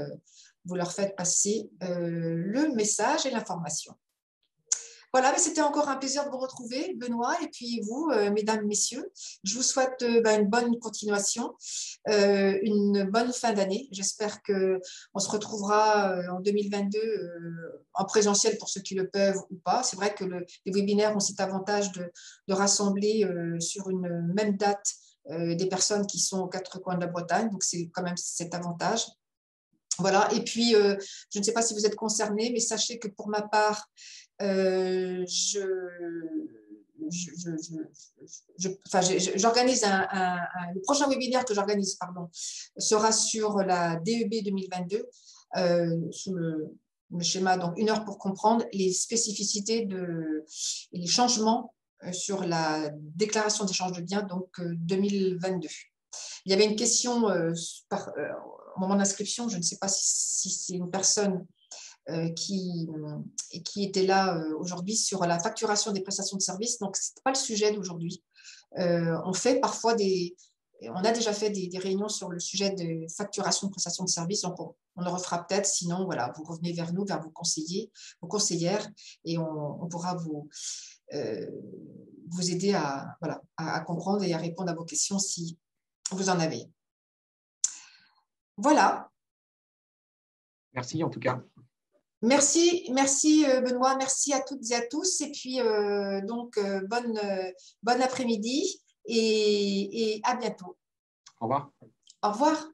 passer le message et l'information. Voilà, c'était encore un plaisir de vous retrouver, Benoît, et puis vous, mesdames, messieurs. Je vous souhaite une bonne continuation, une bonne fin d'année. J'espère qu'on se retrouvera en 2022 en présentiel pour ceux qui le peuvent ou pas. C'est vrai que les webinaires ont cet avantage de rassembler sur une même date des personnes qui sont aux quatre coins de la Bretagne, donc c'est quand même cet avantage. Voilà, et puis je ne sais pas si vous êtes concernés, mais sachez que pour ma part, j'organise le prochain webinaire que j'organise, pardon, sera sur la DEB 2022, sous le schéma, donc 1 heure pour comprendre les spécificités et les changements sur la déclaration d'échange de biens, donc 2022. Il y avait une question au moment d'inscription, je ne sais pas si c'est une personne qui était là aujourd'hui sur la facturation des prestations de services. Donc, ce n'est pas le sujet d'aujourd'hui. On a déjà fait des réunions sur le sujet de facturation de prestations de services. Donc, on le refera peut-être. Sinon, voilà, vous revenez vers nous, vers vos conseillers, vos conseillères, et on pourra vous aider à comprendre et à répondre à vos questions si vous en avez. Voilà. Merci en tout cas. Merci Benoît, merci à toutes et à tous. Et puis, bon après-midi et à bientôt. Au revoir. Au revoir.